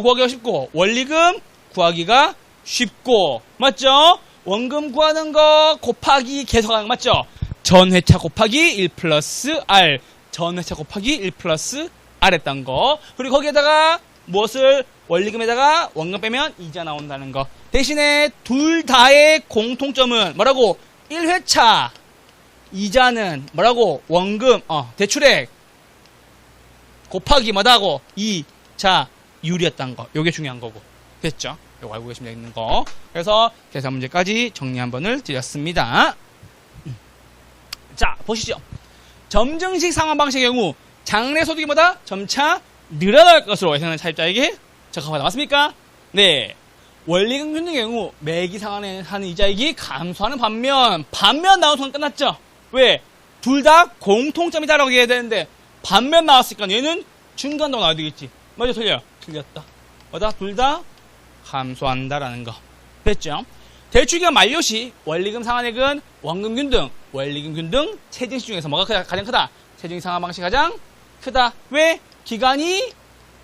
구하기가 쉽고 원리금 구하기가 쉽고. 맞죠? 원금 구하는 거 곱하기 계속하는 거 맞죠? 전회차 곱하기 1 플러스 R, 전회차 곱하기 1 플러스 R 했던 거. 그리고 거기에다가 무엇을 원리금에다가 원금 빼면 이자 나온다는 거. 대신에 둘 다의 공통점은 뭐라고? 1회차 이자는 뭐라고? 원금 대출액 곱하기 뭐다고? 이자 율이었던 거. 요게 중요한 거고. 됐죠? 요거 알고 계시면 되는 거. 그래서 계산 문제까지 정리 한 번을 드렸습니다. 자, 보시죠. 점증식 상환 방식의 경우 장래 소득이 뭐다? 점차 늘어날 것으로 예상하는 차입자에게 적합하다. 맞습니까? 네. 원리금 균등의 경우 매기 상환하는 이자액이 감소하는 반면 나온 손은 끝났죠. 왜? 둘 다 공통점이다라고 얘기해야 되는데 반면 나왔으니까 얘는 중간도 나와야 되겠지. 맞아, 틀려요? 틀렸다. 뭐다? 둘 다 감소한다라는 거. 됐죠? 대출기간 만료 시 원리금 상환액은 원금 균등, 원리금 균등, 채증식 중에서 뭐가 가장 크다? 채증식 상환 방식이 가장 크다. 왜? 기간이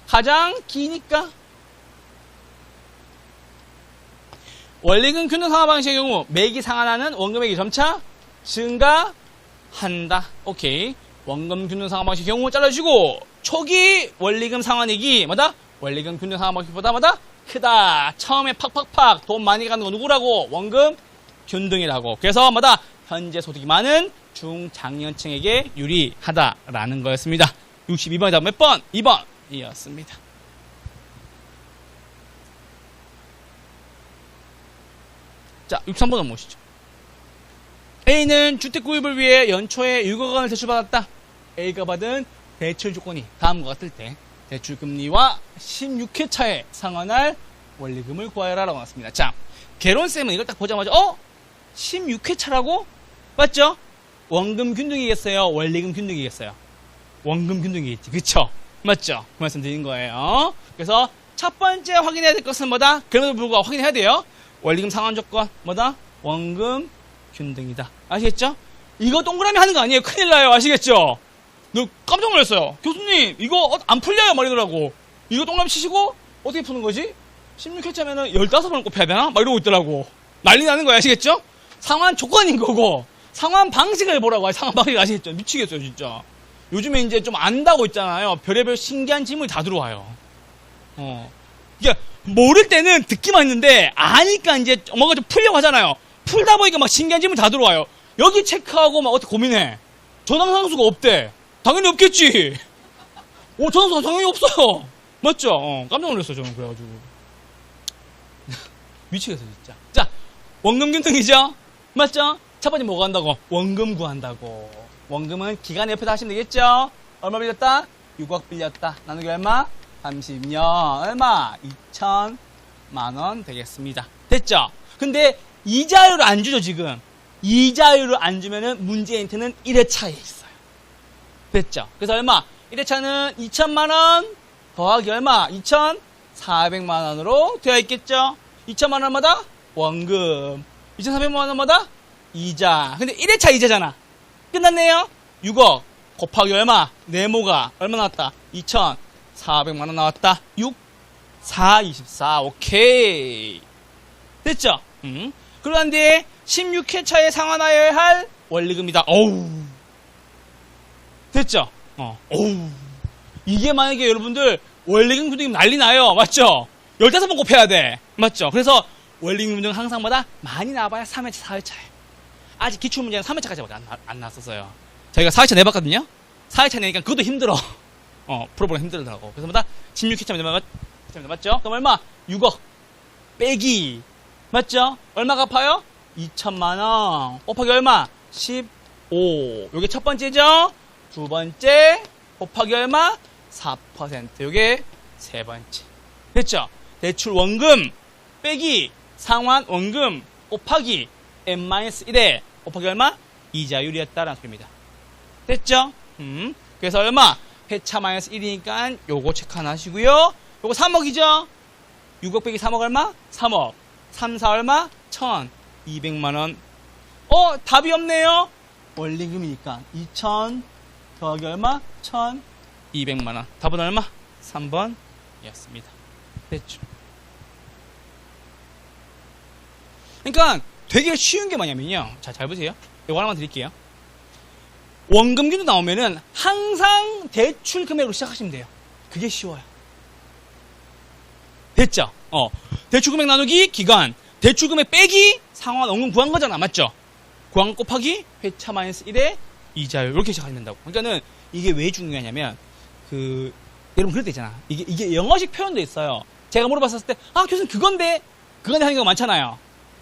가장 기니까. 원리금 균등 상환 방식의 경우 매기 상환하는 원금액이 점차 증가한다. 오케이. 원금 균등 상환 방식의 경우 잘라주고 초기 원리금 상환액이 뭐다? 원리금 균등 상환 방식보다 뭐다? 크다. 처음에 팍팍팍 돈 많이 가는 거 누구라고? 원금 균등이라고. 그래서 뭐다? 현재 소득이 많은 중장년층에게 유리하다라는 거였습니다. 62번이 다음 몇 번? 2번이었습니다. 자, 63번 넘어오시죠. A는 주택 구입을 위해 연초에 6억 원을 대출받았다. A가 받은 대출 조건이 다음과 같을 때 대출 금리와 16회차에 상환할 원리금을 구하여라 라고 나왔습니다. 자, 개론쌤은 이걸 딱 보자마자 16회차라고? 맞죠? 원금 균등이겠어요? 원리금 균등이겠어요? 원금 균등이겠지. 그쵸? 맞죠? 그 말씀 드린 거예요. 그래서 첫 번째 확인해야 될 것은 뭐다? 그럼에도 불구하고 확인해야 돼요. 원리금 상환 조건 뭐다? 원금 균등이다. 아시겠죠? 이거 동그라미 하는 거 아니에요. 큰일 나요. 아시겠죠? 너 깜짝 놀랐어요. 교수님 이거 안 풀려요 말이더라고. 이거 동그라미 치시고 어떻게 푸는 거지? 16회차면은 15번을 곱해야 되나? 막 이러고 있더라고. 난리 나는 거야. 아시겠죠? 상환 조건인 거고 상환 방식을 보라고. 상환 방식 아시겠죠? 미치겠어요 진짜. 요즘에 이제 좀 안다고 있잖아요. 별의별 신기한 질문이 다 들어와요. 이게 모를 때는 듣기만 했는데 아니까 이제 뭔가 좀 풀려고 하잖아요. 풀다 보니까 막 신기한 질문 다 들어와요. 여기 체크하고 막 어떻게 고민해. 저당상수가 없대. 당연히 없겠지. 저당상수 당연히 없어요. 맞죠? 깜짝 놀랐어요 저는. 그래가지고 미치겠어 진짜. 자, 원금 균등이죠? 맞죠? 첫 번째 뭐 구한다고? 원금 구한다고. 원금은 기간 옆에다 하시면 되겠죠? 얼마 빌렸다? 6억 빌렸다. 나누기 얼마? 30년. 얼마? 2천만원 되겠습니다. 됐죠? 근데 이자율을 안 주죠 지금. 이자율을 안 주면은 문제 힌트는 1회차에 있어요. 됐죠? 그래서 얼마? 1회차는 2천만원 더하기 얼마? 2,400만원으로 되어 있겠죠? 2천만원 얼마다? 원금. 2,400만원 얼마다? 이자. 근데 1회차 이자잖아. 끝났네요. 6억 곱하기 얼마? 네모가 얼마 나왔다? 2,400만원 나왔다. 6, 4, 24. 오케이. 됐죠? 그러한 뒤에 16회차에 상환하여야 할 원리금이다. 어우. 됐죠? 어우. 이게 만약에 여러분들 원리금 균등 난리 나요. 맞죠? 15번 곱해야 돼. 맞죠? 그래서 원리금 균등 항상 마다 많이 나와봐야 3회차, 4회차에. 아직 기출문제는 3회차까지밖에 안 나왔었어요. 저희가 4회차 내봤거든요? 4회차 내니까 그것도 힘들어. 풀어보기 힘들더라고. 그래서 마다 16회차 맞죠? 그럼 얼마? 6억. 빼기. 맞죠? 얼마 갚아요? 2천만원. 곱하기 얼마? 15. 요게 첫 번째죠? 두 번째. 곱하기 얼마? 4%. 요게 세 번째. 됐죠? 대출 원금. 빼기. 상환 원금. 곱하기. n-1에 곱하기 얼마? 이자율이었다라는 소리입니다. 됐죠? 그래서 얼마? 회차 마이너스 1이니까 요거 체크 하나 하시고요. 요거 3억이죠? 6억 빼기 3억 얼마? 3억. 3, 4 얼마? 1,200만원. 답이 없네요. 원리금이니까 2,000 더하기 얼마? 1,200만원. 답은 얼마? 3번이었습니다. 됐죠? 그러니까 되게 쉬운 게 뭐냐면요. 자, 잘 보세요. 이거 하나만 드릴게요. 원금균도 나오면은 항상 대출 금액으로 시작하시면 돼요. 그게 쉬워요. 됐죠? 대출 금액 나누기 기간. 대출 금액 빼기 상환 원금 구한 거잖아. 맞죠? 구한 곱하기 회차 마이너스 1에 이자율. 이렇게 시작하면 된다고. 그러니까는 이게 왜 중요하냐면 여러분 그럴 때 있잖아. 이게 영어식 표현도 있어요. 제가 물어봤을 때 교수님 그건데 하는 경우가 많잖아요.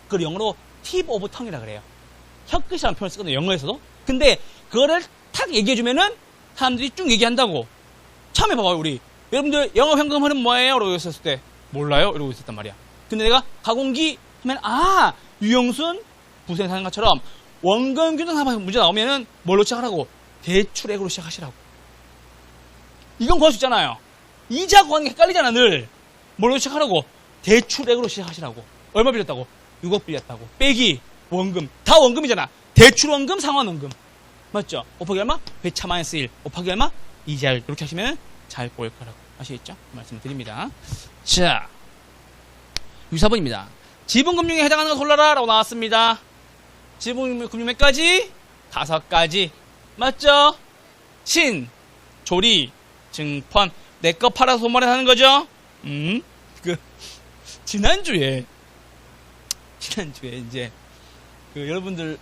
그걸 영어로 팁 오브 텅이라 그래요. 혀끝이라는 표현을 쓰거든요. 영어에서도. 근데 그거를 탁 얘기해주면은 사람들이 쭉 얘기한다고. 처음에 봐봐요. 우리 여러분들 영어 현금 흐름 뭐예요? 라고 했었을 때 몰라요? 이러고 있었단 말이야. 근데 내가 가공기 하면 유영순 부생사는 것처럼 원금 균등 상환 문제 나오면은 뭘로 시작하라고? 대출액으로 시작하시라고. 이건 구할 수 있잖아요. 이자 구하는 게 헷갈리잖아 늘. 뭘로 시작하라고? 대출액으로 시작하시라고. 얼마 빌렸다고? 6억 빌렸다고. 빼기 원금. 다 원금이잖아. 대출 원금, 상환 원금. 맞죠? 곱하기 얼마? 회차 마이너스 1. 곱하기 얼마? 이자율. 이렇게 하시면 잘 보일 거라고. 아시겠죠? 말씀을 드립니다. 자, 64번입니다. 지분금융에 해당하는 거 골라라 라고 나왔습니다. 지분금융 몇 가지? 5가지. 맞죠? 신, 조리, 증권. 내 거 팔아서 손말에 하는 거죠? 지난주에 이제 여러분들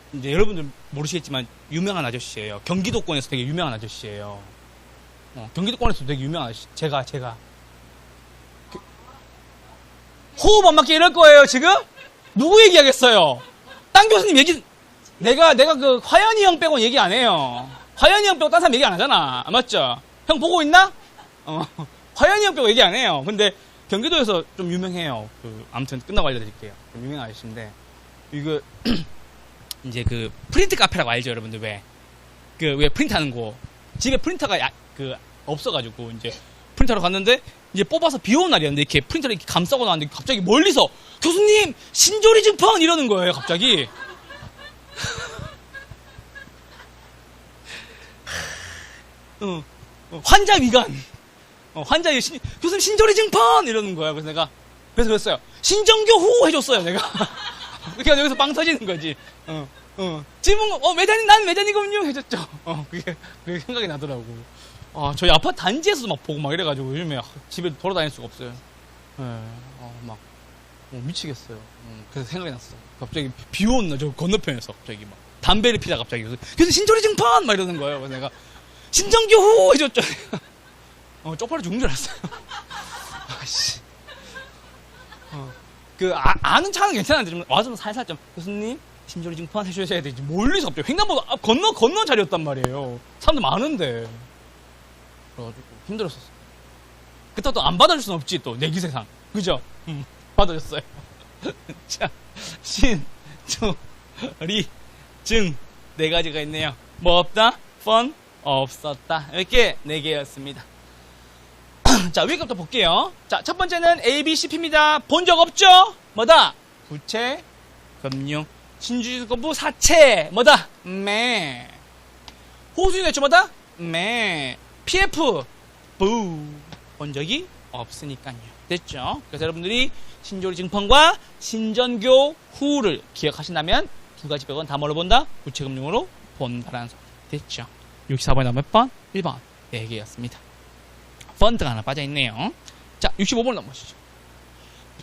모르시겠지만 유명한 아저씨예요. 경기도권에서 되게 유명한 아저씨예요. 경기도권에서 되게 유명한 아저씨. 제가 호흡 안 맞게 이럴 거예요 지금? 누구 얘기하겠어요? 딴 교수님 얘기 내가 그 화연이 형 빼고 얘기 안 해요. 화연이 형 빼고 딴 사람 얘기 안 하잖아. 맞죠? 형 보고 있나? 화연이 형 빼고 얘기 안 해요. 근데 경기도에서 좀 유명해요. 아무튼 끝나고 알려드릴게요. 좀 유명한 아저씨인데 이거 이제 프린트 카페라고 알죠, 여러분들? 왜 프린트 하는 거 집에 프린터가 없어가지고 이제 프린터로 갔는데 이제 뽑아서 비 오는 날이었는데 이렇게 프린터를 이렇게 감싸고 나왔는데 갑자기 멀리서 교수님 신조리 증판 이러는 거예요 갑자기. 환자 위관. 환자 교수님 신조리 증판 이러는 거야. 그래서 내가 그랬어요. 신정교후 해줬어요 내가. 그러니까 여기서 빵 터지는 거지. 지문 매단이 난 매단이거든요 해줬죠. 그게 생각이 나더라고. 저희 아파트 단지에서도 막 보고 막 이래가지고 요즘에 집에 돌아다닐 수가 없어요. 막 미치겠어요. 그래서 생각이 났어. 갑자기 비 오는 날 저 건너편에서 갑자기 막 담배를 피다 갑자기 그래서 신조리 증판 막 이러는 거예요. 그래서 내가 신정교후 해줬죠. 쪽팔려 죽는 줄 알았어요. 아씨. 아는 차는 괜찮은데 좀 와서 살살 좀 교수님 신조리 증판 해주셔야 되지. 멀리서 갑자기 횡단보도 건너 자리였단 말이에요. 사람들 많은데. 그래가지고 힘들었었어. 그때 또 안 받아줄 순 없지 또 내기세상. 그죠? 받아줬어요. 자, 신, 조, 리, 증 네 가지가 있네요. 뭐 없다? 펀 없었다. 이렇게 네 개였습니다. 자, 위에 것부터 볼게요. 자, 첫 번째는 A, B, C, P입니다. 본 적 없죠? 뭐다? 부채, 금융, 신주주거부, 사채, 뭐다? 매. 호수인했죠, 뭐다? 매. PF, 부. 본 적이 없으니까요. 됐죠? 그래서 여러분들이 신조리 증판과 신전교 후를 기억하신다면 두 가지 빼고는 다 뭘로 본다? 부채, 금융으로 본다라는 소리. 됐죠? 64번에 몇 번? 1번. 4개였습니다. 펀드가 하나 빠져있네요. 자, 65번 넘어오시죠.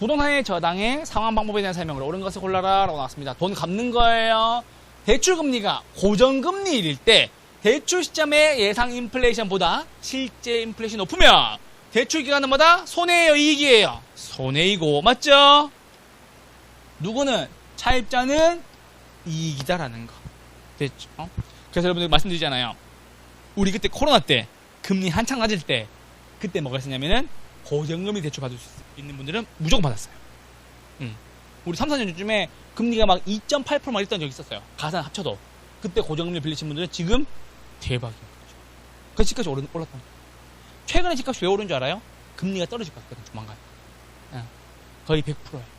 부동산의 저당의 상환 방법에 대한 설명을 옳은 것을 골라라 라고 나왔습니다. 돈 갚는 거예요. 대출금리가 고정금리일 때 대출 시점의 예상 인플레이션보다 실제 인플레이션이 높으면 대출 기간은 뭐다? 손해예요, 이익이에요? 손해이고, 맞죠? 누구는? 차입자는 이익이다라는 거. 됐죠? 그래서 여러분들 말씀드리잖아요. 우리 그때 코로나 때 금리 한창 낮을 때 그때 뭐가 있었냐면은 고정금리 대출 받을 수 있는 분들은 무조건 받았어요. 우리 3, 4년 전쯤에 금리가 막 2.8%막 있던 적이 있었어요. 가산 합쳐도. 그때 고정금리 빌리신 분들은 지금 대박이에요. 그 집값이 올랐던 거예요. 최근에 집값이 왜 오른 줄 알아요? 금리가 떨어질 것 같거든요. 조만간. 거의 100%예요.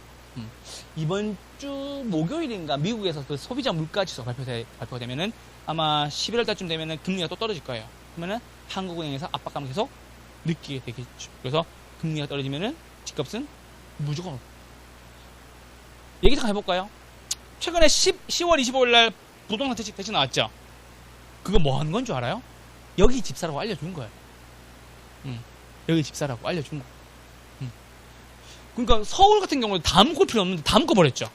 이번 주 목요일인가 미국에서 그 소비자 물가지수 발표가 되면은 아마 11월 달쯤 되면은 금리가 또 떨어질 거예요. 그러면은 한국은행에서 압박감을 계속 느끼게 되겠죠. 그래서 금리가 떨어지면은 집값은 무조건. 얘기 잠깐 해볼까요? 최근에 10월 25일 날 부동산 대책 나왔죠? 그거 뭐 하는 건 줄 알아요? 여기 집 사라고 알려준 거예요. 여기 집 사라고 알려준 거예요. 그러니까 서울 같은 경우는 다 묶을 필요 없는데 다 묶어버렸죠.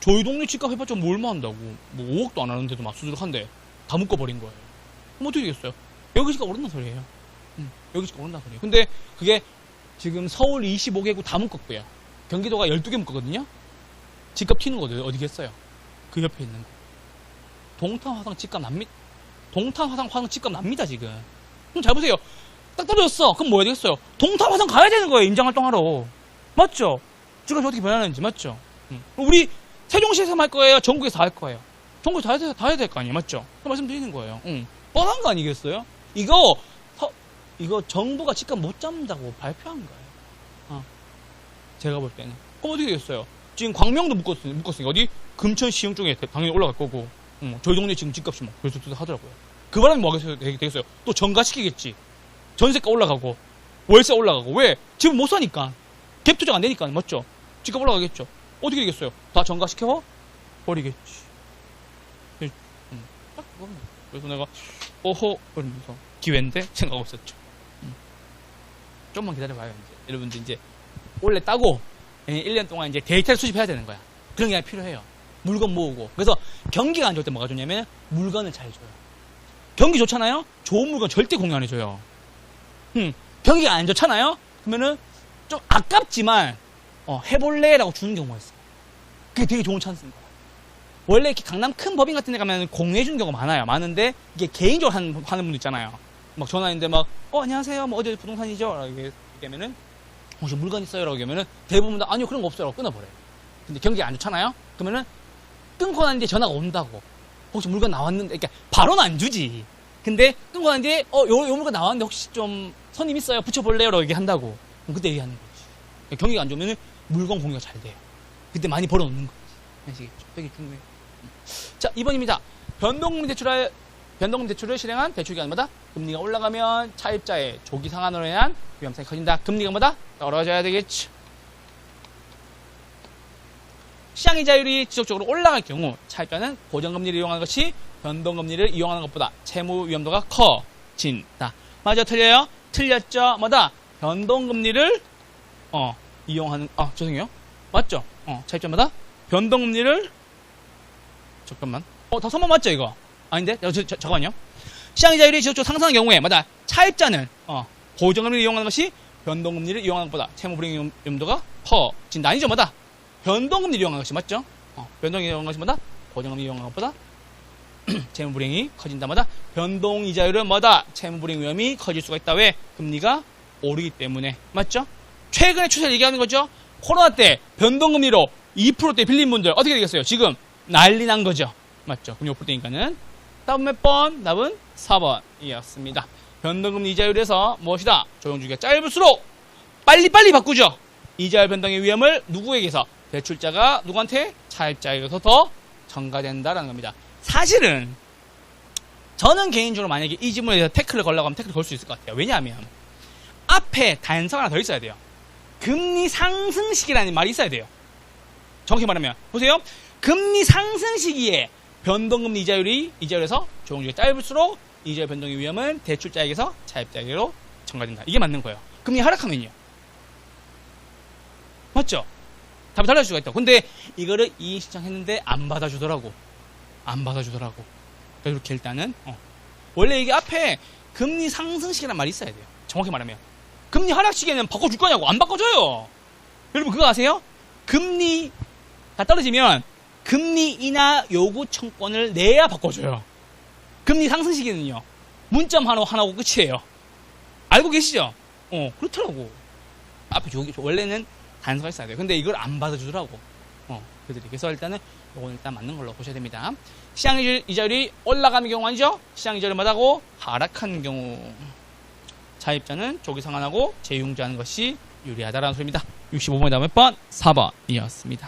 저희 동네 집값 해봤자 뭐 얼마 한다고. 뭐 5억도 안 하는데도 막 수두룩한데 다 묶어버린 거예요. 그럼 어떻게 되겠어요? 여기 집값 오른다는 소리예요. 여기 집값 오른다는 소리예요. 근데 그게 지금 서울 25개구 다 묶었고요. 경기도가 12개 묶었거든요. 집값 튀는 거죠. 어디겠어요? 그 옆에 있는 거. 동탄 화성 집값 납니다. 동탄 화성 집값 납니다 지금. 그럼 잘 보세요. 딱 떨어졌어. 그럼 뭐 해야 되겠어요? 동탄 화성 가야 되는 거예요. 임장활동하러. 맞죠? 집값이 어떻게 변하는지 맞죠? 우리 세종시에서 할 거예요? 전국에서 할 거예요? 전국에서 다 해야 될 거 아니에요? 맞죠? 말씀드리는 거예요. 뻔한 거 아니겠어요? 이거 정부가 집값 못 잡는다고 발표한 거예요. 제가 볼 때는. 그럼 어떻게 되겠어요? 지금 광명도 묶었으니까 어디? 금천 시흥 쪽에 당연히 올라갈 거고 저희 동네 지금 집값이 뭐 그래서 하더라고요. 그 바람에 뭐 되겠어요? 또 정가시키겠지. 전세가 올라가고 월세 올라가고. 왜? 집을 못 사니까. 갭 투자가 안 되니까. 맞죠? 집값 올라가겠죠. 어떻게 되겠어요? 다 정가시켜 버리겠지. 딱 그겁니다. 그래서 내가 오호 그러면서 기회인데 생각하고 있었죠. 좀만 기다려봐요. 이제 여러분들 이제 원래 따고 1년 동안 이제 데이터를 수집해야 되는 거야. 그런 게 필요해요. 물건 모으고. 그래서 경기가 안 좋을 때 뭐가 좋냐면 물건을 잘 줘요. 경기 좋잖아요? 좋은 물건 절대 공유 안 해줘요. 경기가 안 좋잖아요? 그러면은 좀 아깝지만 해볼래? 라고 주는 경우가 있어요. 그게 되게 좋은 찬스인 거야. 원래 이렇게 강남 큰 법인 같은 데 가면 공유해주는 경우가 많아요. 많은데 이게 개인적으로 하는 분도 있잖아요. 막 전화했는데 막 안녕하세요. 뭐 어디 부동산이죠? 라고 얘기하면은 혹시 물건 있어요? 라고 얘기하면은 대부분 다 아니요 그런 거 없어요. 라고 끊어버려요. 근데 경기가 안 좋잖아요? 그러면은 끊고 나는데 전화가 온다고. 혹시 물건 나왔는데, 그러니까 바로는 안 주지. 근데 끊고 난 뒤에 요 물건 나왔는데 혹시 좀 손님 있어요? 붙여볼래요? 라고 얘기한다고. 그럼 그때 얘기하는 거지. 경기가 안 좋으면 물건 공유가 잘 돼요. 그때 많이 벌어놓는 거지. 아시겠죠? 되게 중요해요. 자, 2번입니다. 변동금 대출을 실행한 대출기간마다 금리가 올라가면 차입자의 조기 상환으로 인한 위험성이 커진다. 금리가 뭐다? 떨어져야 되겠죠. 시장이자율이 지속적으로 올라갈 경우 차입자는 고정금리를 이용하는 것이 변동금리를 이용하는 것보다 채무 위험도가 커진다. 맞아, 틀려요? 틀렸죠? 뭐다? 변동금리를 이용하는 죄송해요. 맞죠? 차입자마다 변동금리를 잠깐만. 다 선만 맞죠, 이거? 아닌데? 잠깐만요. 시장이자율이 지속적으로 상승한 경우에 마다 차입자는 고정금리를 이용하는 것이 변동금리를 이용하는 것보다 채무 불이행 위험도가 커진다. 아니죠, 뭐다? 변동금리를 이용하는 것이 맞죠? 변동금리를 이용하는 것이 뭐다? 고정금리를 이용하는 것보다 채무 불이행이 커진다. 뭐다? 변동이자율은 뭐다? 채무 불이행 위험이 커질 수가 있다. 왜? 금리가 오르기 때문에. 맞죠? 최근의 추세를 얘기하는 거죠. 코로나 때 변동금리로 2%대 빌린 분들 어떻게 되겠어요? 지금 난리 난 거죠. 맞죠? 금리 5%대니까는. 답은 몇 번? 답은 4번이었습니다. 변동금리 이자율에서 무엇이다? 조정주기가 짧을수록 빨리빨리 바꾸죠. 이자율 변동의 위험을 누구에게서? 대출자가 누구한테? 차입자에게서 더 전가된다라는 겁니다. 사실은 저는 개인적으로 만약에 이 질문에 대해서 태클을 걸려고 하면 태클을 걸 수 있을 것 같아요. 왜냐하면 앞에 단서가 하나 더 있어야 돼요. 금리 상승 시기라는 말이 있어야 돼요. 정확히 말하면 보세요. 금리 상승 시기에 변동금리 이자율에서 조정주기가 짧을수록 이자율 변동의 위험은 대출자에게서 차입자에게로 전가된다. 이게 맞는 거예요. 금리 하락하면요. 맞죠? 답이 달라질 수가 있다. 근데 이거를 이의 신청했는데 안 받아주더라고. 그래서 이렇게 일단은 원래 이게 앞에 금리 상승 시기라는 말이 있어야 돼요. 정확히 말하면 금리 하락 시기에는 바꿔줄 거냐고. 안 바꿔줘요. 여러분 그거 아세요? 금리가 떨어지면 금리 인하 요구 청권을 내야 바꿔줘요. 금리 상승 시기는요. 문점 하나고 끝이에요. 알고 계시죠? 그렇더라고. 앞에 원래는 단서가 있어야 돼요. 근데 이걸 안 받아주더라고. 그들이. 그래서 일단은 요건 일단 맞는 걸로 보셔야 됩니다. 시장 이자율이 올라가는 경우 아니죠? 시장 이자율을 맞하고 하락하는 경우 차입자는 조기 상환하고 재융자하는 것이 유리하다라는 소리입니다. 65번에 다음 몇 번? 4번이었습니다.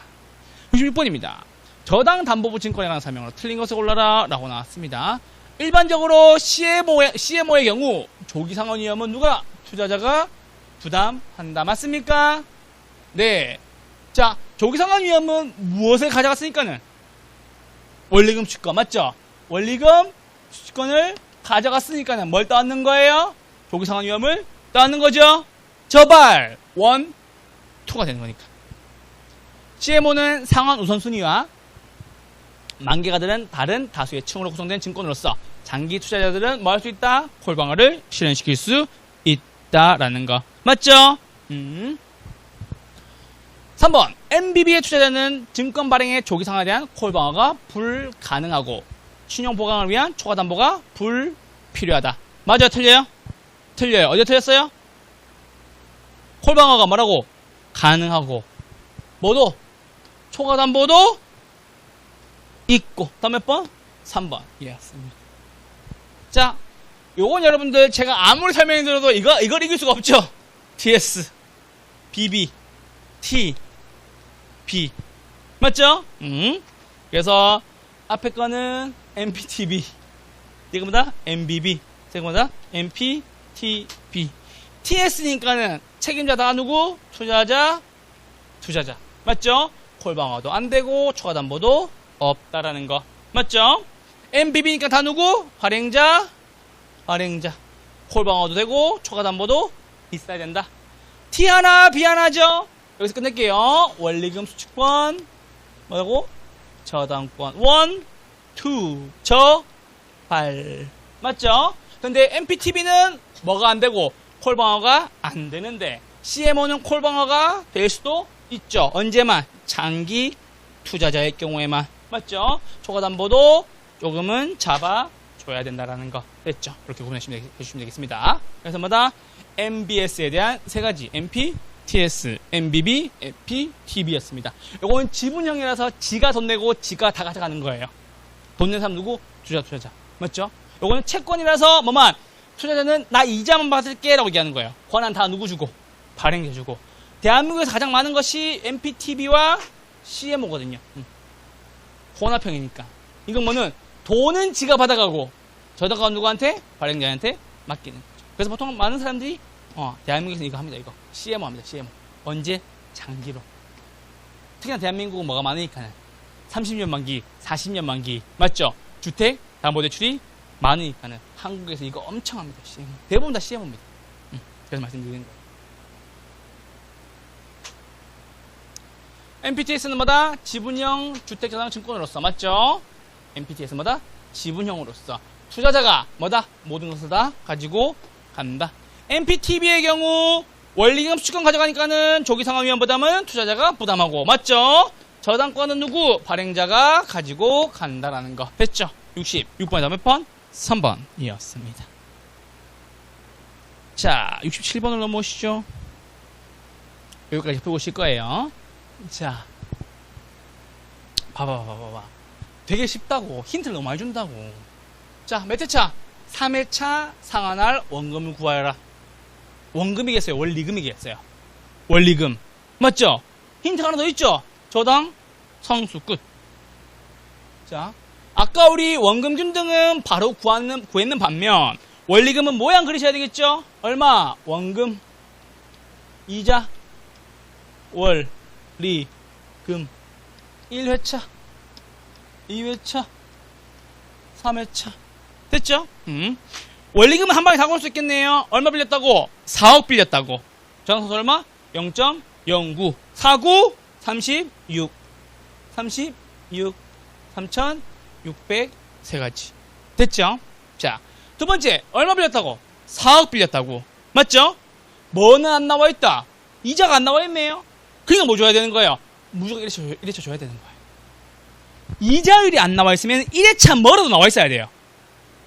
66번입니다. 저당 담보부 증권에 관한 설명으로 틀린 것을 골라라 라고 나왔습니다. 일반적으로 CMO의 경우 조기 상환 위험은 누가? 투자자가 부담한다. 맞습니까? 네. 자, 조기 상환 위험은 무엇을 가져갔으니까는? 원리금 취권. 맞죠? 원리금 취권을 가져갔으니까는 뭘 떠안는 거예요? 조기 상환 위험을 떠안는 거죠? 저발 1, 2가 되는 거니까. CMO는 상환 우선순위와 만기가들은 다른 다수의 층으로 구성된 증권으로서 장기 투자자들은 뭐 할 수 있다? 콜방어를 실현시킬 수 있다라는 거. 맞죠? 3번 MBB의 투자자는 증권 발행의 조기 상환에 대한 콜방어가 불가능하고 신용 보강을 위한 초과 담보가 불필요하다. 맞아요? 틀려요? 틀려요. 어디 틀렸어요? 콜방어가 뭐라고? 가능하고 뭐도? 초과 담보도 있고. 다음 몇 번? 3번. 이해했습니다. 자, 요건 여러분들 제가 아무리 설명해 드려도 이걸 이길 수가 없죠. TS, BB, T, B. 맞죠? 그래서 앞에 거는 MPTB. 이거 뭐다? MBB. 이거 뭐다? MPTB. TS니까는 책임자 다 누구? 투자자. 맞죠? 콜방어도 안 되고 초과담보도 없다라는 거. 맞죠? MBB니까 다 누구? 발행자. 콜방어도 되고 초과담보도 있어야 된다. T 하나, B 하나죠? 여기서 끝낼게요. 원리금 수취권, 뭐라고? 저당권. 1, 2, 저발. 맞죠? 근데 MPTB는 뭐가 안 되고 콜방어가 안 되는데 CMO는 콜방어가 될 수도 있죠. 언제만? 장기 투자자의 경우에만. 맞죠? 초과담보도 조금은 잡아줘야 된다라는 거. 됐죠? 그렇게 구분해주시면 되겠습니다. 그래서 뭐다? MBS에 대한 세 가지. MP, TS, MBB, MP, TB였습니다. 이건 지분형이라서 지가 돈 내고 지가 다 가져가는 거예요. 돈 낸 사람 누구? 투자자. 맞죠? 요거는 채권이라서 뭐만 투자자는 나 이자만 받을게 라고 얘기하는 거예요. 권한 다 누구 주고? 발행자 주고. 대한민국에서 가장 많은 것이 MPTB와 CMO거든요. 혼합형이니까. 이건 뭐는 돈은 지가 받아가고 저당권 누구한테? 발행자한테 맡기는 거죠. 그래서 보통 많은 사람들이 대한민국에서 이거 합니다. 이거 CMO 합니다. CMO. 언제? 장기로. 특히나 대한민국은 뭐가 많으니까는 30년 만기, 40년 만기 맞죠? 주택, 담보대출이 많으니까는 한국에서 이거 엄청 합니다. CMO. 대부분 다 CMO입니다. 그래서 말씀드리는 거예요. MPTS는 뭐다? 지분형 주택자산증권으로서 맞죠? MPTS는 뭐다? 지분형으로서 투자자가 뭐다? 모든 것을 다 가지고 간다. MPTB의 경우 원리금 수익권 가져가니까는 조기상환위험 부담은 투자자가 부담하고 맞죠? 저당권은 누구? 발행자가 가지고 간다라는 거 됐죠? 66번에다 몇 번? 3번이었습니다. 자, 67번을 넘어오시죠. 여기까지 풀고 오실 거예요. 자, 봐봐. 되게 쉽다고. 힌트를 너무 많이 준다고. 자, 몇 회차? 3회차 상환할 원금을 구하여라. 원금이겠어요? 원리금이겠어요? 원리금. 맞죠? 힌트가 하나 더 있죠? 저당 상수 끝. 자, 아까 우리 원금 균등은 바로 구했는 반면 원리금은 모양 그리셔야 되겠죠? 얼마? 원금, 이자, 월, 리, 금 1회차 2회차 3회차 됐죠? 원리금은 한 방에 다 걸 수 있겠네요. 얼마 빌렸다고? 4억 빌렸다고. 저당소득 얼마? 0.09 49 36 3,600 세 가지 됐죠? 자, 두 번째 얼마 빌렸다고? 4억 빌렸다고. 맞죠? 뭐는 안 나와 있다? 이자가 안 나와 있네요. 그러니까 뭐 줘야 되는 거예요? 무조건 1회차 줘야 되는 거예요. 이자율이 안 나와 있으면 1회차 뭐라도 나와 있어야 돼요.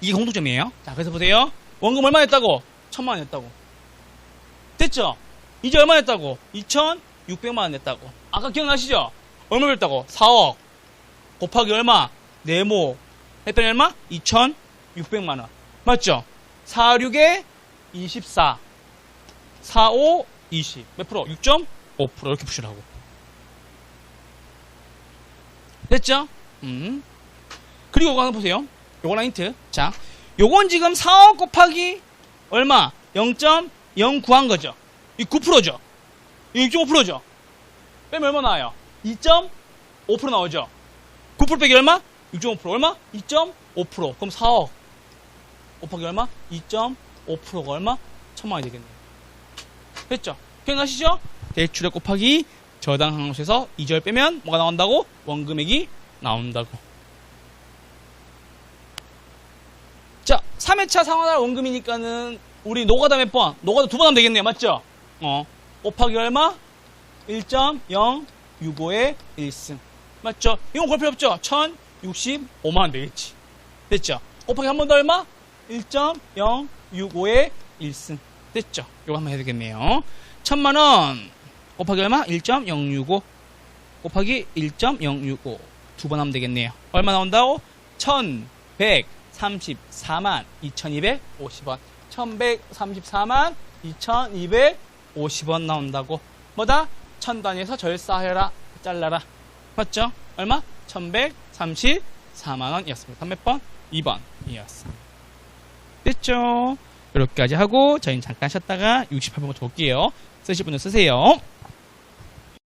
이게 공통점이에요. 자, 그래서 보세요. 원금 얼마 냈다고? 1,000만 원 냈다고. 됐죠? 이자 얼마 냈다고? 2,600만 원 냈다고. 아까 기억나시죠? 얼마 빌렸다고? 4억. 곱하기 얼마? 네모. 했더니 얼마? 2,600만 원. 맞죠? 46에 24. 45, 20. 몇 프로? 6.5% 이렇게 푸시라고. 됐죠? 그리고 이거 하나 보세요. 요거랑 힌트. 자, 요건 지금 4억 곱하기 얼마? 0.09 한 거죠. 이 9%죠. 이 6.5%죠. 빼면 얼마 나와요? 2.5% 나오죠. 9% 빼기 얼마? 6.5% 얼마? 2.5%. 그럼 4억 곱하기 얼마? 2.5%가 얼마? 1,000만 원이 되겠네요. 됐죠? 기억나시죠? 대출액 곱하기 저당 항소에서 이자를 빼면 뭐가 나온다고? 원금액이 나온다고. 자, 3회차 상환할 원금이니까는 우리 노가다 몇 번? 노가다 2번 하면 되겠네요. 맞죠? 곱하기 얼마? 1.065의 1승. 맞죠? 이건 걸 필요 없죠? 1,065만 원 되겠지. 됐죠? 곱하기 한 번 더 얼마? 1.065의 1승. 됐죠? 이거 한번 해야 되겠네요. 1,000만 원 곱하기 얼마? 1.065 곱하기 1.065 두 번 하면 되겠네요. 얼마 나온다고? 1,134만 2,250원 1,134만 2,250원 나온다고. 뭐다? 1,000단위에서 절사해라 잘라라. 맞죠? 얼마? 1,134만원이었습니다. 몇 번? 2번이었습니다. 됐죠? 이렇게까지 하고 저희는 잠깐 쉬었다가 68번부터 볼게요. 쓰실 분은 쓰세요.